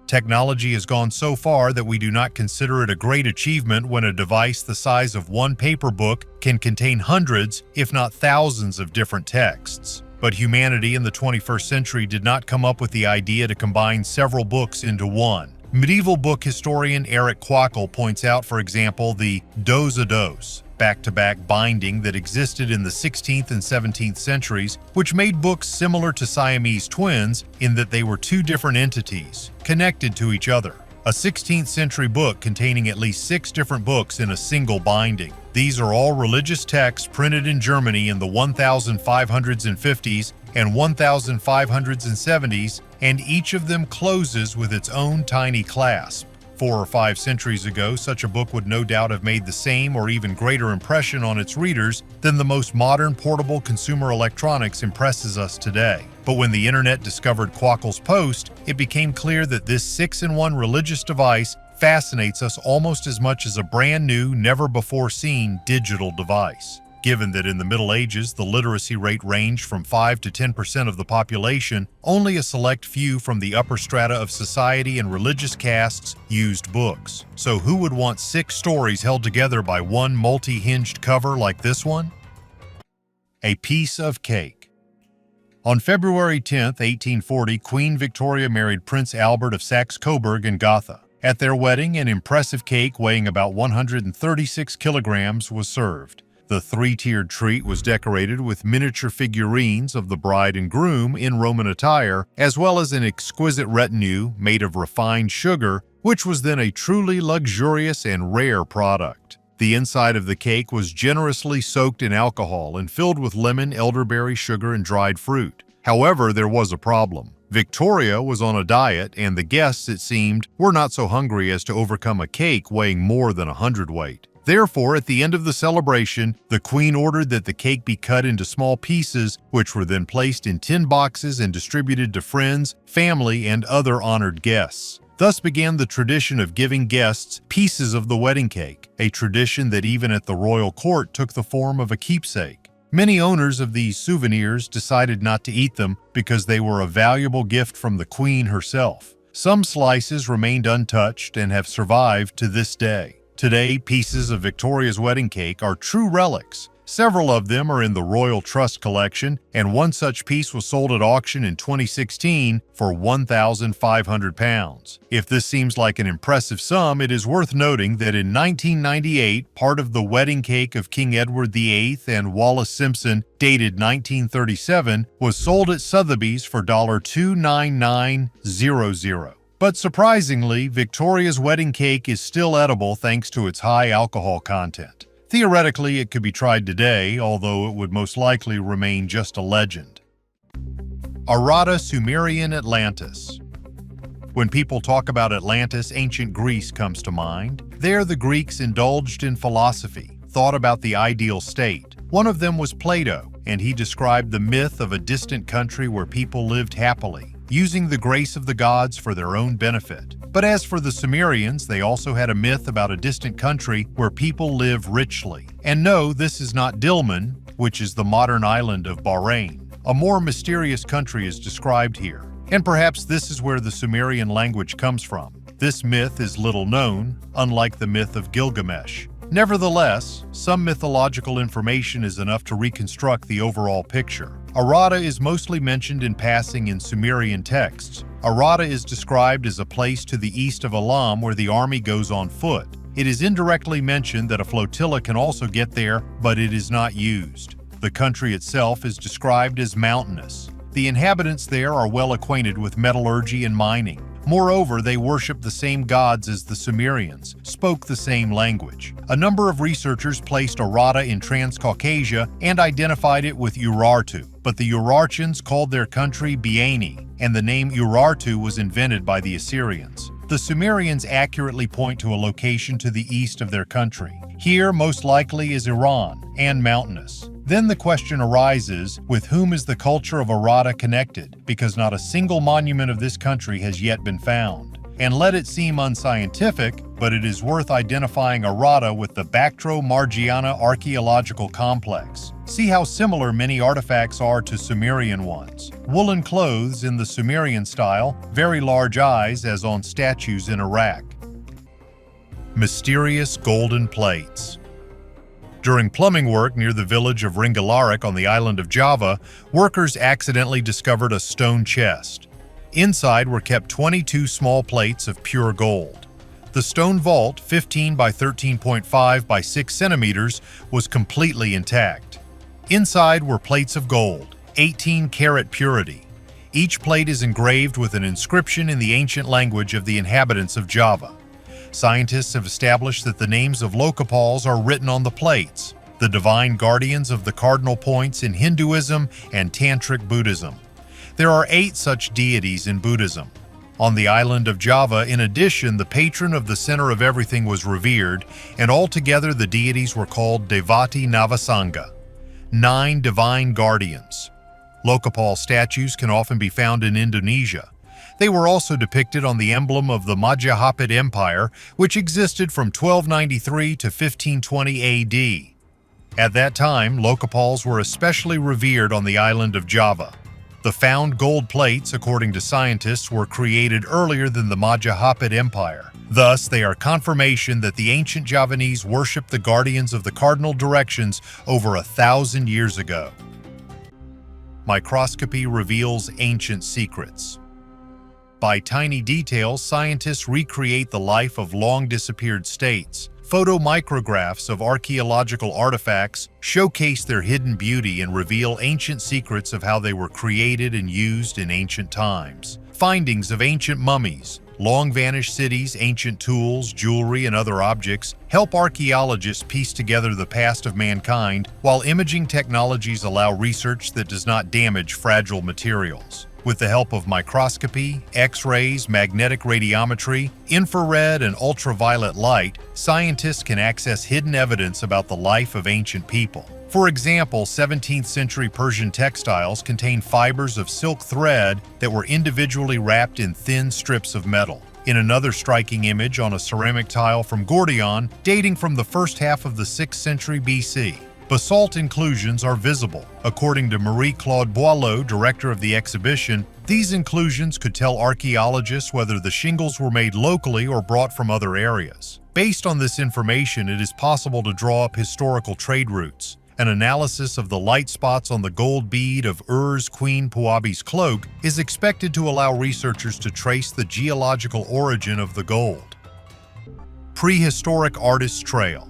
Technology has gone so far that we do not consider it a great achievement when a device the size of one paper book can contain hundreds, if not thousands, of different texts. But humanity in the 21st century did not come up with the idea to combine several books into one. Medieval book historian Eric Quackel points out, for example, the dos-a-dos, back-to-back binding that existed in the 16th and 17th centuries, which made books similar to Siamese twins in that they were two different entities, connected to each other. A 16th century book containing at least 6 different books in a single binding. These are all religious texts printed in Germany in the 1550s and 1570s, and each of them closes with its own tiny clasp. 4 or 5 centuries ago, such a book would no doubt have made the same or even greater impression on its readers than the most modern portable consumer electronics impresses us today. But when the internet discovered Quackel's post, it became clear that this 6-in-1 religious device fascinates us almost as much as a brand new, never-before-seen digital device. Given that in the Middle Ages the literacy rate ranged from 5 to 10% of the population, only a select few from the upper strata of society and religious castes used books. So who would want 6 stories held together by one multi-hinged cover like this one? A piece of cake. On February 10, 1840, Queen Victoria married Prince Albert of Saxe-Coburg and Gotha. At their wedding, an impressive cake weighing about 136 kilograms was served. The 3-tiered treat was decorated with miniature figurines of the bride and groom in Roman attire, as well as an exquisite retinue made of refined sugar, which was then a truly luxurious and rare product. The inside of the cake was generously soaked in alcohol and filled with lemon, elderberry, sugar, and dried fruit. However, there was a problem. Victoria was on a diet, and the guests, it seemed, were not so hungry as to overcome a cake weighing more than 100-weight. Therefore, at the end of the celebration, the Queen ordered that the cake be cut into small pieces, which were then placed in tin boxes and distributed to friends, family, and other honored guests. Thus began the tradition of giving guests pieces of the wedding cake, a tradition that even at the royal court took the form of a keepsake. Many owners of these souvenirs decided not to eat them because they were a valuable gift from the Queen herself. Some slices remained untouched and have survived to this day. Today, pieces of Victoria's wedding cake are true relics. Several of them are in the Royal Trust collection, and one such piece was sold at auction in 2016 for £1,500. If this seems like an impressive sum, it is worth noting that in 1998, part of the wedding cake of King Edward VIII and Wallis Simpson, dated 1937, was sold at Sotheby's for $29900. But surprisingly, Victoria's wedding cake is still edible thanks to its high alcohol content. Theoretically, it could be tried today, although it would most likely remain just a legend. Arata, Sumerian Atlantis. When people talk about Atlantis, ancient Greece comes to mind. There, the Greeks indulged in philosophy, thought about the ideal state. One of them was Plato, and he described the myth of a distant country where people lived happily, using the grace of the gods for their own benefit. But as for the Sumerians, they also had a myth about a distant country where people live richly. And no, this is not Dilmun, which is the modern island of Bahrain. A more mysterious country is described here. And perhaps this is where the Sumerian language comes from. This myth is little known, unlike the myth of Gilgamesh. Nevertheless, some mythological information is enough to reconstruct the overall picture. Arata is mostly mentioned in passing in Sumerian texts. Arata is described as a place to the east of Elam where the army goes on foot. It is indirectly mentioned that a flotilla can also get there, but it is not used. The country itself is described as mountainous. The inhabitants there are well acquainted with metallurgy and mining. Moreover, they worship the same gods as the Sumerians, spoke the same language. A number of researchers placed Arata in Transcaucasia and identified it with Urartu, but the Urartians called their country Biani, and the name Urartu was invented by the Assyrians. The Sumerians accurately point to a location to the east of their country. Here, most likely, is Iran, and mountainous. Then the question arises, with whom is the culture of Arata connected? Because not a single monument of this country has yet been found. And let it seem unscientific, but it is worth identifying Arata with the Bactro-Margiana archaeological complex. See how similar many artifacts are to Sumerian ones. Woolen clothes in the Sumerian style, very large eyes as on statues in Iraq. Mysterious golden plates. During plumbing work near the village of Ringgalarik on the island of Java, workers accidentally discovered a stone chest. Inside were kept 22 small plates of pure gold. The stone vault, 15 by 13.5 by 6 centimeters, was completely intact. Inside were plates of gold, 18-karat purity. Each plate is engraved with an inscription in the ancient language of the inhabitants of Java. Scientists have established that the names of Lokapals are written on the plates, the divine guardians of the cardinal points in Hinduism and Tantric Buddhism. There are 8 such deities in Buddhism. On the island of Java, in addition, the patron of the center of everything was revered, and altogether the deities were called Devati Navasanga, 9 divine guardians. Lokapal statues can often be found in Indonesia. They were also depicted on the emblem of the Majapahit Empire, which existed from 1293 to 1520 AD. At that time, Lokapals were especially revered on the island of Java. The found gold plates, according to scientists, were created earlier than the Majapahit Empire. Thus, they are confirmation that the ancient Javanese worshipped the guardians of the cardinal directions over 1,000 years ago. Microscopy reveals ancient secrets. By tiny details, scientists recreate the life of long-disappeared states. Photomicrographs of archaeological artifacts showcase their hidden beauty and reveal ancient secrets of how they were created and used in ancient times. Findings of ancient mummies, long-vanished cities, ancient tools, jewelry, and other objects help archaeologists piece together the past of mankind, while imaging technologies allow research that does not damage fragile materials. With the help of microscopy, X-rays, magnetic radiometry, infrared, and ultraviolet light, scientists can access hidden evidence about the life of ancient people. For example, 17th century Persian textiles contain fibers of silk thread that were individually wrapped in thin strips of metal. In another striking image on a ceramic tile from Gordion, dating from the first half of the 6th century BC, basalt inclusions are visible. According to Marie-Claude Boileau, director of the exhibition, these inclusions could tell archaeologists whether the shingles were made locally or brought from other areas. Based on this information, it is possible to draw up historical trade routes. An analysis of the light spots on the gold bead of Ur's Queen Puabi's cloak is expected to allow researchers to trace the geological origin of the gold. Prehistoric Artist's Trail.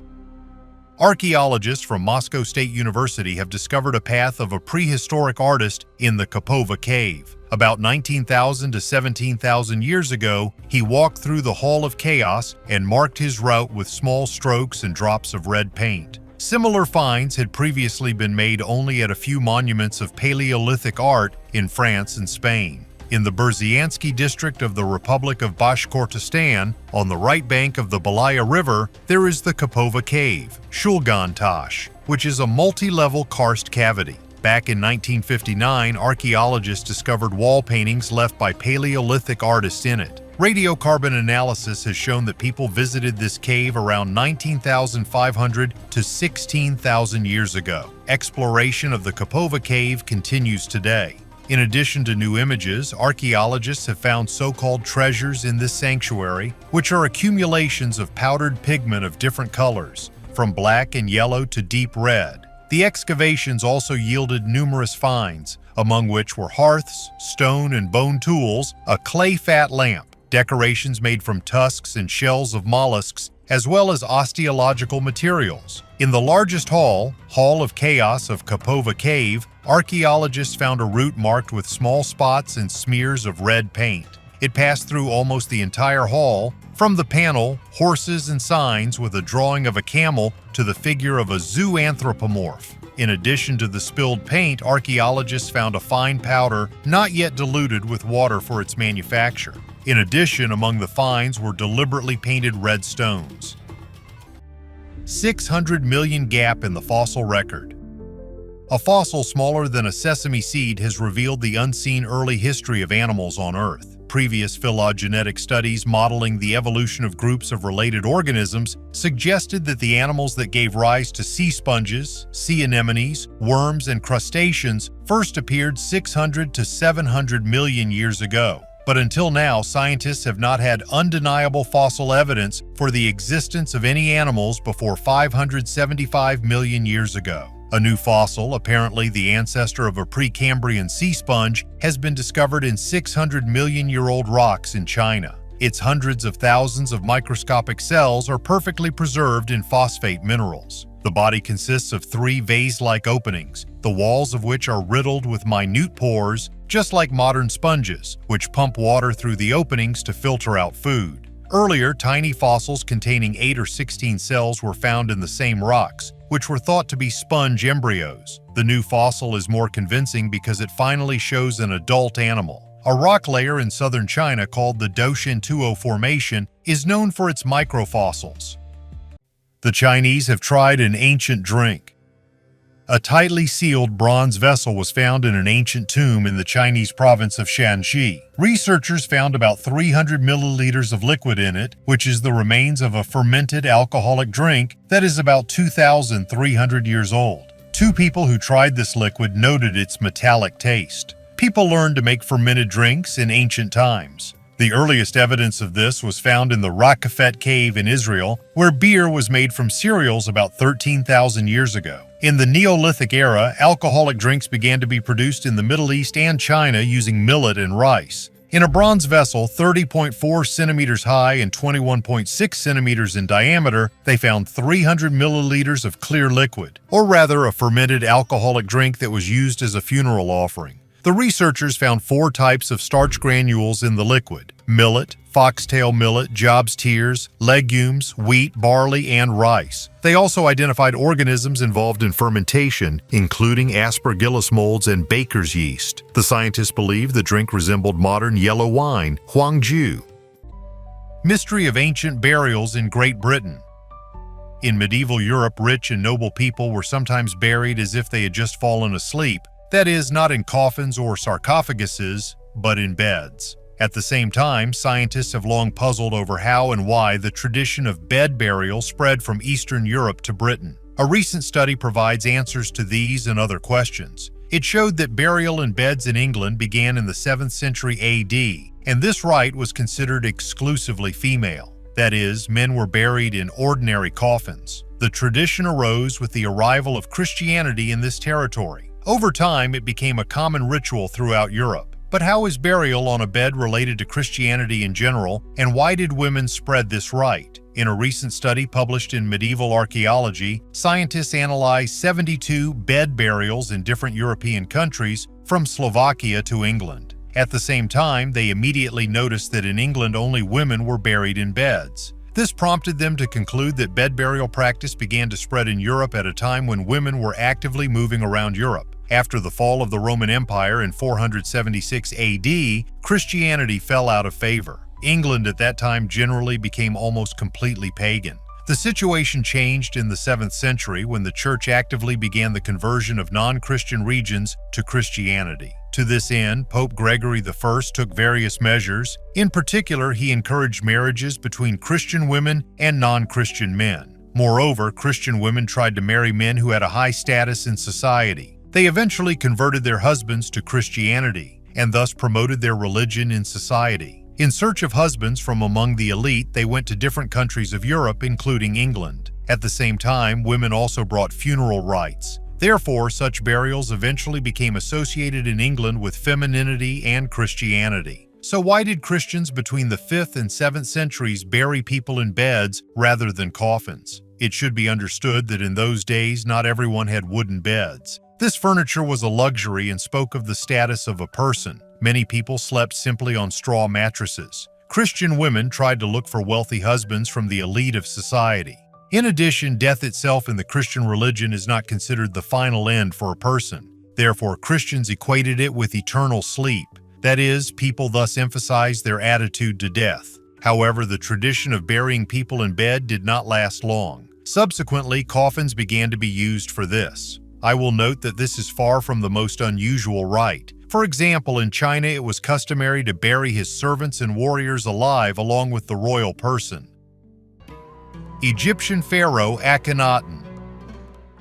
Archaeologists from Moscow State University have discovered a path of a prehistoric artist in the Kopova Cave. About 19,000 to 17,000 years ago, he walked through the Hall of Chaos and marked his route with small strokes and drops of red paint. Similar finds had previously been made only at a few monuments of Paleolithic art in France and Spain. In the Berziansky district of the Republic of Bashkortostan, on the right bank of the Belaya River, there is the Kopova Cave, Shulgan Tash, which is a multi-level karst cavity. Back in 1959, archaeologists discovered wall paintings left by Paleolithic artists in it. Radiocarbon analysis has shown that people visited this cave around 19,500 to 16,000 years ago. Exploration of the Kopova Cave continues today. In addition to new images, archaeologists have found so-called treasures in this sanctuary, which are accumulations of powdered pigment of different colors, from black and yellow to deep red. The excavations also yielded numerous finds, among which were hearths, stone and bone tools, a clay fat lamp, decorations made from tusks and shells of mollusks, as well as osteological materials. In the largest Hall of Chaos of Kopova Cave, archaeologists found a route marked with small spots and smears of red paint. It passed through almost the entire hall, from the panel, horses and signs with a drawing of a camel to the figure of a zoanthropomorph. In addition to the spilled paint, archaeologists found a fine powder not yet diluted with water for its manufacture. In addition, among the finds were deliberately painted red stones. 600 million gap in the fossil record. A fossil smaller than a sesame seed has revealed the unseen early history of animals on Earth. Previous phylogenetic studies modeling the evolution of groups of related organisms suggested that the animals that gave rise to sea sponges, sea anemones, worms, and crustaceans first appeared 600 to 700 million years ago. But until now, scientists have not had undeniable fossil evidence for the existence of any animals before 575 million years ago. A new fossil, apparently the ancestor of a Precambrian sea sponge, has been discovered in 600-million-year-old rocks in China. Its hundreds of thousands of microscopic cells are perfectly preserved in phosphate minerals. The body consists of 3 vase-like openings, the walls of which are riddled with minute pores, just like modern sponges, which pump water through the openings to filter out food. Earlier, tiny fossils containing 8 or 16 cells were found in the same rocks, which were thought to be sponge embryos. The new fossil is more convincing because it finally shows an adult animal. A rock layer in southern China called the Doshintuo Formation is known for its microfossils. The Chinese have tried an ancient drink. A tightly sealed bronze vessel was found in an ancient tomb in the Chinese province of Shanxi. Researchers found about 300 milliliters of liquid in it, which is the remains of a fermented alcoholic drink that is about 2,300 years old. 2 people who tried this liquid noted its metallic taste. People learned to make fermented drinks in ancient times. The earliest evidence of this was found in the Raqefet cave in Israel, where beer was made from cereals about 13,000 years ago. In the Neolithic era, alcoholic drinks began to be produced in the Middle East and China using millet and rice. In a bronze vessel 30.4 centimeters high and 21.6 centimeters in diameter, they found 300 milliliters of clear liquid, or rather a fermented alcoholic drink that was used as a funeral offering. The researchers found 4 types of starch granules in the liquid: millet, foxtail millet, Job's tears, legumes, wheat, barley, and rice. They also identified organisms involved in fermentation, including Aspergillus molds and baker's yeast. The scientists believe the drink resembled modern yellow wine, Huangju. Mystery of ancient burials in Great Britain. In medieval Europe, rich and noble people were sometimes buried as if they had just fallen asleep. That is, not in coffins or sarcophaguses, but in beds. At the same time, scientists have long puzzled over how and why the tradition of bed burial spread from Eastern Europe to Britain. A recent study provides answers to these and other questions. It showed that burial in beds in England began in the 7th century AD, and this rite was considered exclusively female. That is, men were buried in ordinary coffins. The tradition arose with the arrival of Christianity in this territory. Over time, it became a common ritual throughout Europe. But how is burial on a bed related to Christianity in general, and why did women spread this rite? In a recent study published in Medieval Archaeology, scientists analyzed 72 bed burials in different European countries, from Slovakia to England. At the same time, they immediately noticed that in England only women were buried in beds. This prompted them to conclude that bed burial practice began to spread in Europe at a time when women were actively moving around Europe. After the fall of the Roman Empire in 476 AD, Christianity fell out of favor. England at that time generally became almost completely pagan. The situation changed in the 7th century when the Church actively began the conversion of non-Christian regions to Christianity. To this end, Pope Gregory I took various measures. In particular, he encouraged marriages between Christian women and non-Christian men. Moreover, Christian women tried to marry men who had a high status in society. They eventually converted their husbands to Christianity, and thus promoted their religion in society. In search of husbands from among the elite, they went to different countries of Europe, including England. At the same time, women also brought funeral rites. Therefore, such burials eventually became associated in England with femininity and Christianity. So why did Christians between the 5th and 7th centuries bury people in beds rather than coffins? It should be understood that in those days, not everyone had wooden beds. This furniture was a luxury and spoke of the status of a person. Many people slept simply on straw mattresses. Christian women tried to look for wealthy husbands from the elite of society. In addition, death itself in the Christian religion is not considered the final end for a person. Therefore, Christians equated it with eternal sleep. That is, people thus emphasized their attitude to death. However, the tradition of burying people in bed did not last long. Subsequently, coffins began to be used for this. I will note that this is far from the most unusual rite. For example, in China it was customary to bury his servants and warriors alive along with the royal person. Egyptian pharaoh Akhenaten.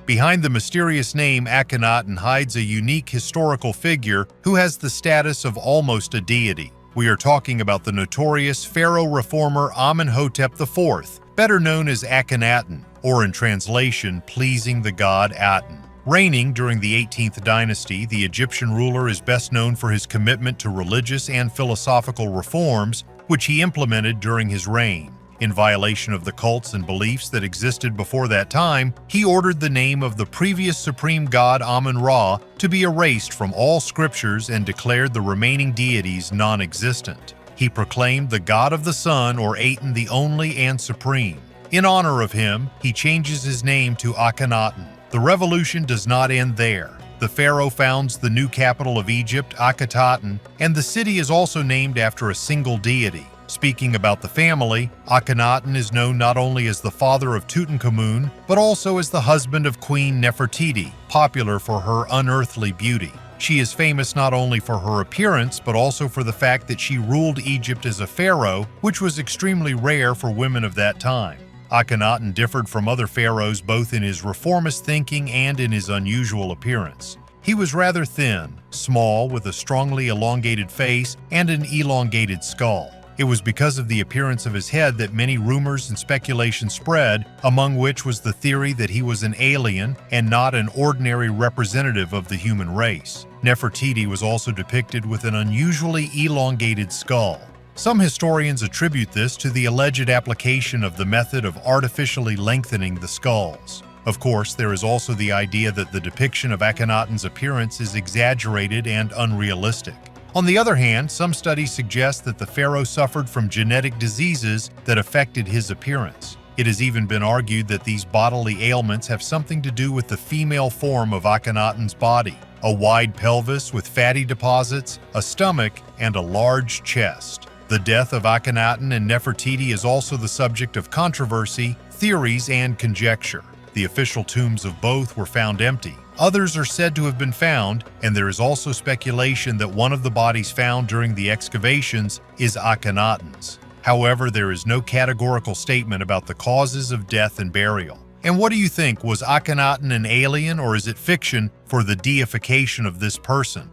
Behind the mysterious name Akhenaten hides a unique historical figure who has the status of almost a deity. We are talking about the notorious pharaoh reformer Amenhotep IV, better known as Akhenaten, or in translation, pleasing the god Aten. Reigning during the 18th dynasty, the Egyptian ruler is best known for his commitment to religious and philosophical reforms, which he implemented during his reign. In violation of the cults and beliefs that existed before that time, he ordered the name of the previous supreme god Amun-Ra to be erased from all scriptures and declared the remaining deities non-existent. He proclaimed the god of the sun, or Aten, the only and supreme. In honor of him, he changes his name to Akhenaten. The revolution does not end there. The pharaoh founds the new capital of Egypt, Akhetaten, and the city is also named after a single deity. Speaking about the family, Akhenaten is known not only as the father of Tutankhamun, but also as the husband of Queen Nefertiti, popular for her unearthly beauty. She is famous not only for her appearance, but also for the fact that she ruled Egypt as a pharaoh, which was extremely rare for women of that time. Akhenaten differed from other pharaohs both in his reformist thinking and in his unusual appearance. He was rather thin, small, with a strongly elongated face and an elongated skull. It was because of the appearance of his head that many rumors and speculation spread, among which was the theory that he was an alien and not an ordinary representative of the human race. Nefertiti was also depicted with an unusually elongated skull. Some historians attribute this to the alleged application of the method of artificially lengthening the skulls. Of course, there is also the idea that the depiction of Akhenaten's appearance is exaggerated and unrealistic. On the other hand, some studies suggest that the pharaoh suffered from genetic diseases that affected his appearance. It has even been argued that these bodily ailments have something to do with the female form of Akhenaten's body: a wide pelvis with fatty deposits, a stomach, and a large chest. The death of Akhenaten and Nefertiti is also the subject of controversy, theories, and conjecture. The official tombs of both were found empty. Others are said to have been found, and there is also speculation that one of the bodies found during the excavations is Akhenaten's. However, there is no categorical statement about the causes of death and burial. And what do you think? Was Akhenaten an alien, or is it fiction for the deification of this person?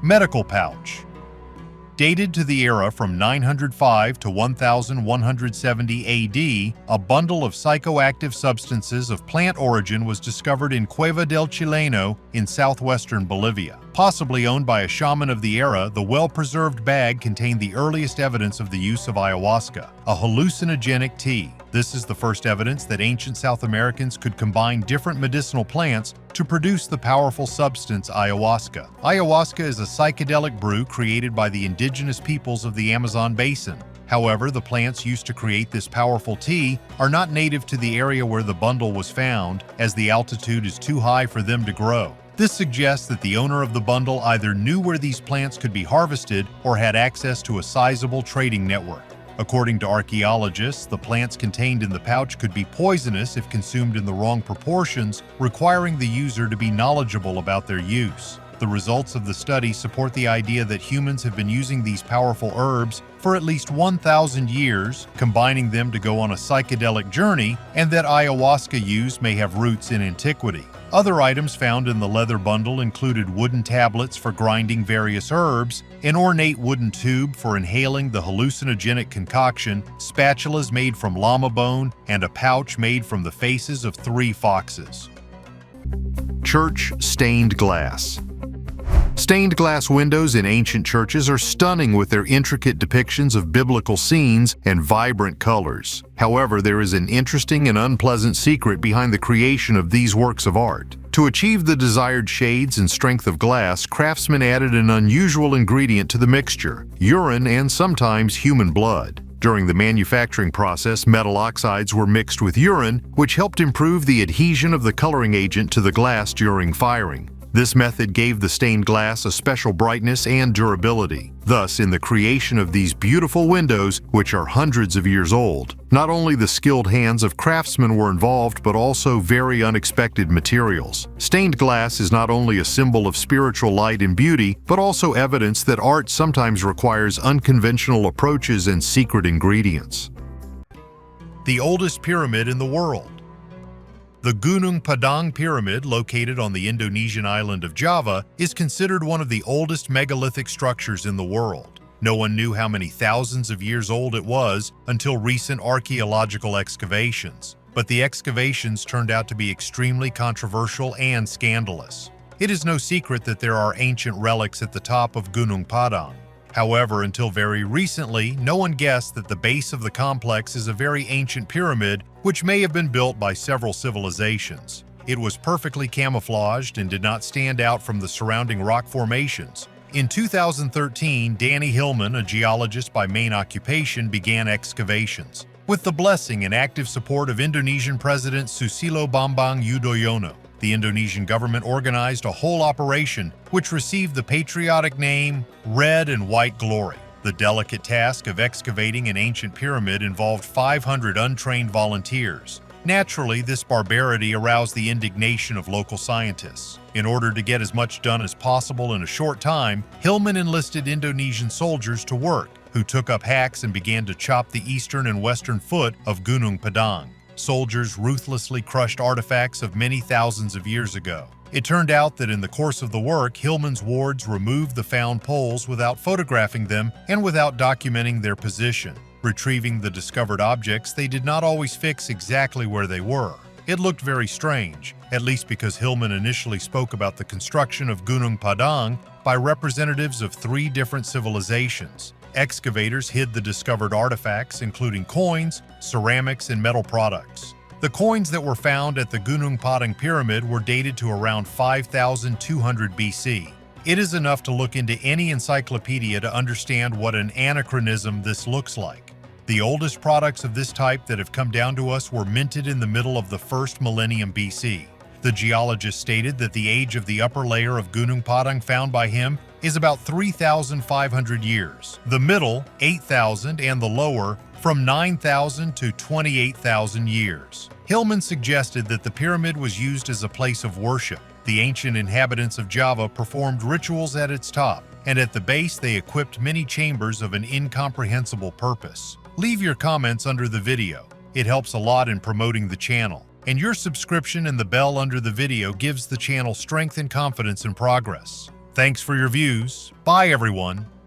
Medical pouch. Dated to the era from 905 to 1170 AD, a bundle of psychoactive substances of plant origin was discovered in Cueva del Chileno in southwestern Bolivia. Possibly owned by a shaman of the era, the well-preserved bag contained the earliest evidence of the use of ayahuasca, a hallucinogenic tea. This is the first evidence that ancient South Americans could combine different medicinal plants to produce the powerful substance ayahuasca. Ayahuasca is a psychedelic brew created by the indigenous peoples of the Amazon basin. However, the plants used to create this powerful tea are not native to the area where the bundle was found, as the altitude is too high for them to grow. This suggests that the owner of the bundle either knew where these plants could be harvested or had access to a sizable trading network. According to archaeologists, the plants contained in the pouch could be poisonous if consumed in the wrong proportions, requiring the user to be knowledgeable about their use. The results of the study support the idea that humans have been using these powerful herbs for at least 1,000 years, combining them to go on a psychedelic journey, and that ayahuasca use may have roots in antiquity. Other items found in the leather bundle included wooden tablets for grinding various herbs, an ornate wooden tube for inhaling the hallucinogenic concoction, spatulas made from llama bone, and a pouch made from the faces of 3 foxes. Church stained glass. Stained glass windows in ancient churches are stunning with their intricate depictions of biblical scenes and vibrant colors. However, there is an interesting and unpleasant secret behind the creation of these works of art. To achieve the desired shades and strength of glass, craftsmen added an unusual ingredient to the mixture: urine and sometimes human blood. During the manufacturing process, metal oxides were mixed with urine, which helped improve the adhesion of the coloring agent to the glass during firing. This method gave the stained glass a special brightness and durability. Thus, in the creation of these beautiful windows, which are hundreds of years old, not only the skilled hands of craftsmen were involved, but also very unexpected materials. Stained glass is not only a symbol of spiritual light and beauty, but also evidence that art sometimes requires unconventional approaches and secret ingredients. The oldest pyramid in the world. The Gunnong Padang pyramid, located on the Indonesian island of Java, is considered one of the oldest megalithic structures in the world. No one knew how many thousands of years old it was until recent archaeological excavations. but the excavations turned out to be extremely controversial and scandalous. It is no secret that there are ancient relics at the top of Gunnong Padang. However, until very recently, no one guessed that the base of the complex is a very ancient pyramid which may have been built by several civilizations. It was perfectly camouflaged and did not stand out from the surrounding rock formations. In 2013, Danny Hillman, a geologist by main occupation, began excavations, with the blessing and active support of Indonesian President Susilo Bambang Yudhoyono. The Indonesian government organized a whole operation which received the patriotic name Red and White Glory. The delicate task of excavating an ancient pyramid involved 500 untrained volunteers. Naturally, this barbarity aroused the indignation of local scientists. In order to get as much done as possible in a short time, Hillman enlisted Indonesian soldiers to work, who took up hacks and began to chop the eastern and western foot of Gunnong Padang. Soldiers ruthlessly crushed artifacts of many thousands of years ago. It turned out that in the course of the work, Hillman's wards removed the found poles without photographing them and without documenting their position. Retrieving the discovered objects, they did not always fix exactly where they were. It looked very strange, at least because Hillman initially spoke about the construction of Gunnong Padang by representatives of 3 different civilizations. Excavators hid the discovered artifacts, including coins, ceramics, and metal products. The coins that were found at the Gunnong Padang pyramid were dated to around 5,200 BC. It is enough to look into any encyclopedia to understand what an anachronism this looks like. The oldest products of this type that have come down to us were minted in the middle of the first millennium BC. The geologist stated that the age of the upper layer of Gunnong Padang found by him is about 3,500 years, the middle 8,000, and the lower from 9,000 to 28,000 years. Hillman suggested that the pyramid was used as a place of worship. The ancient inhabitants of Java performed rituals at its top, and at the base they equipped many chambers of an incomprehensible purpose. Leave your comments under the video. It helps a lot in promoting the channel, and your subscription and the bell under the video gives the channel strength and confidence in progress. Thanks for your views. Bye everyone.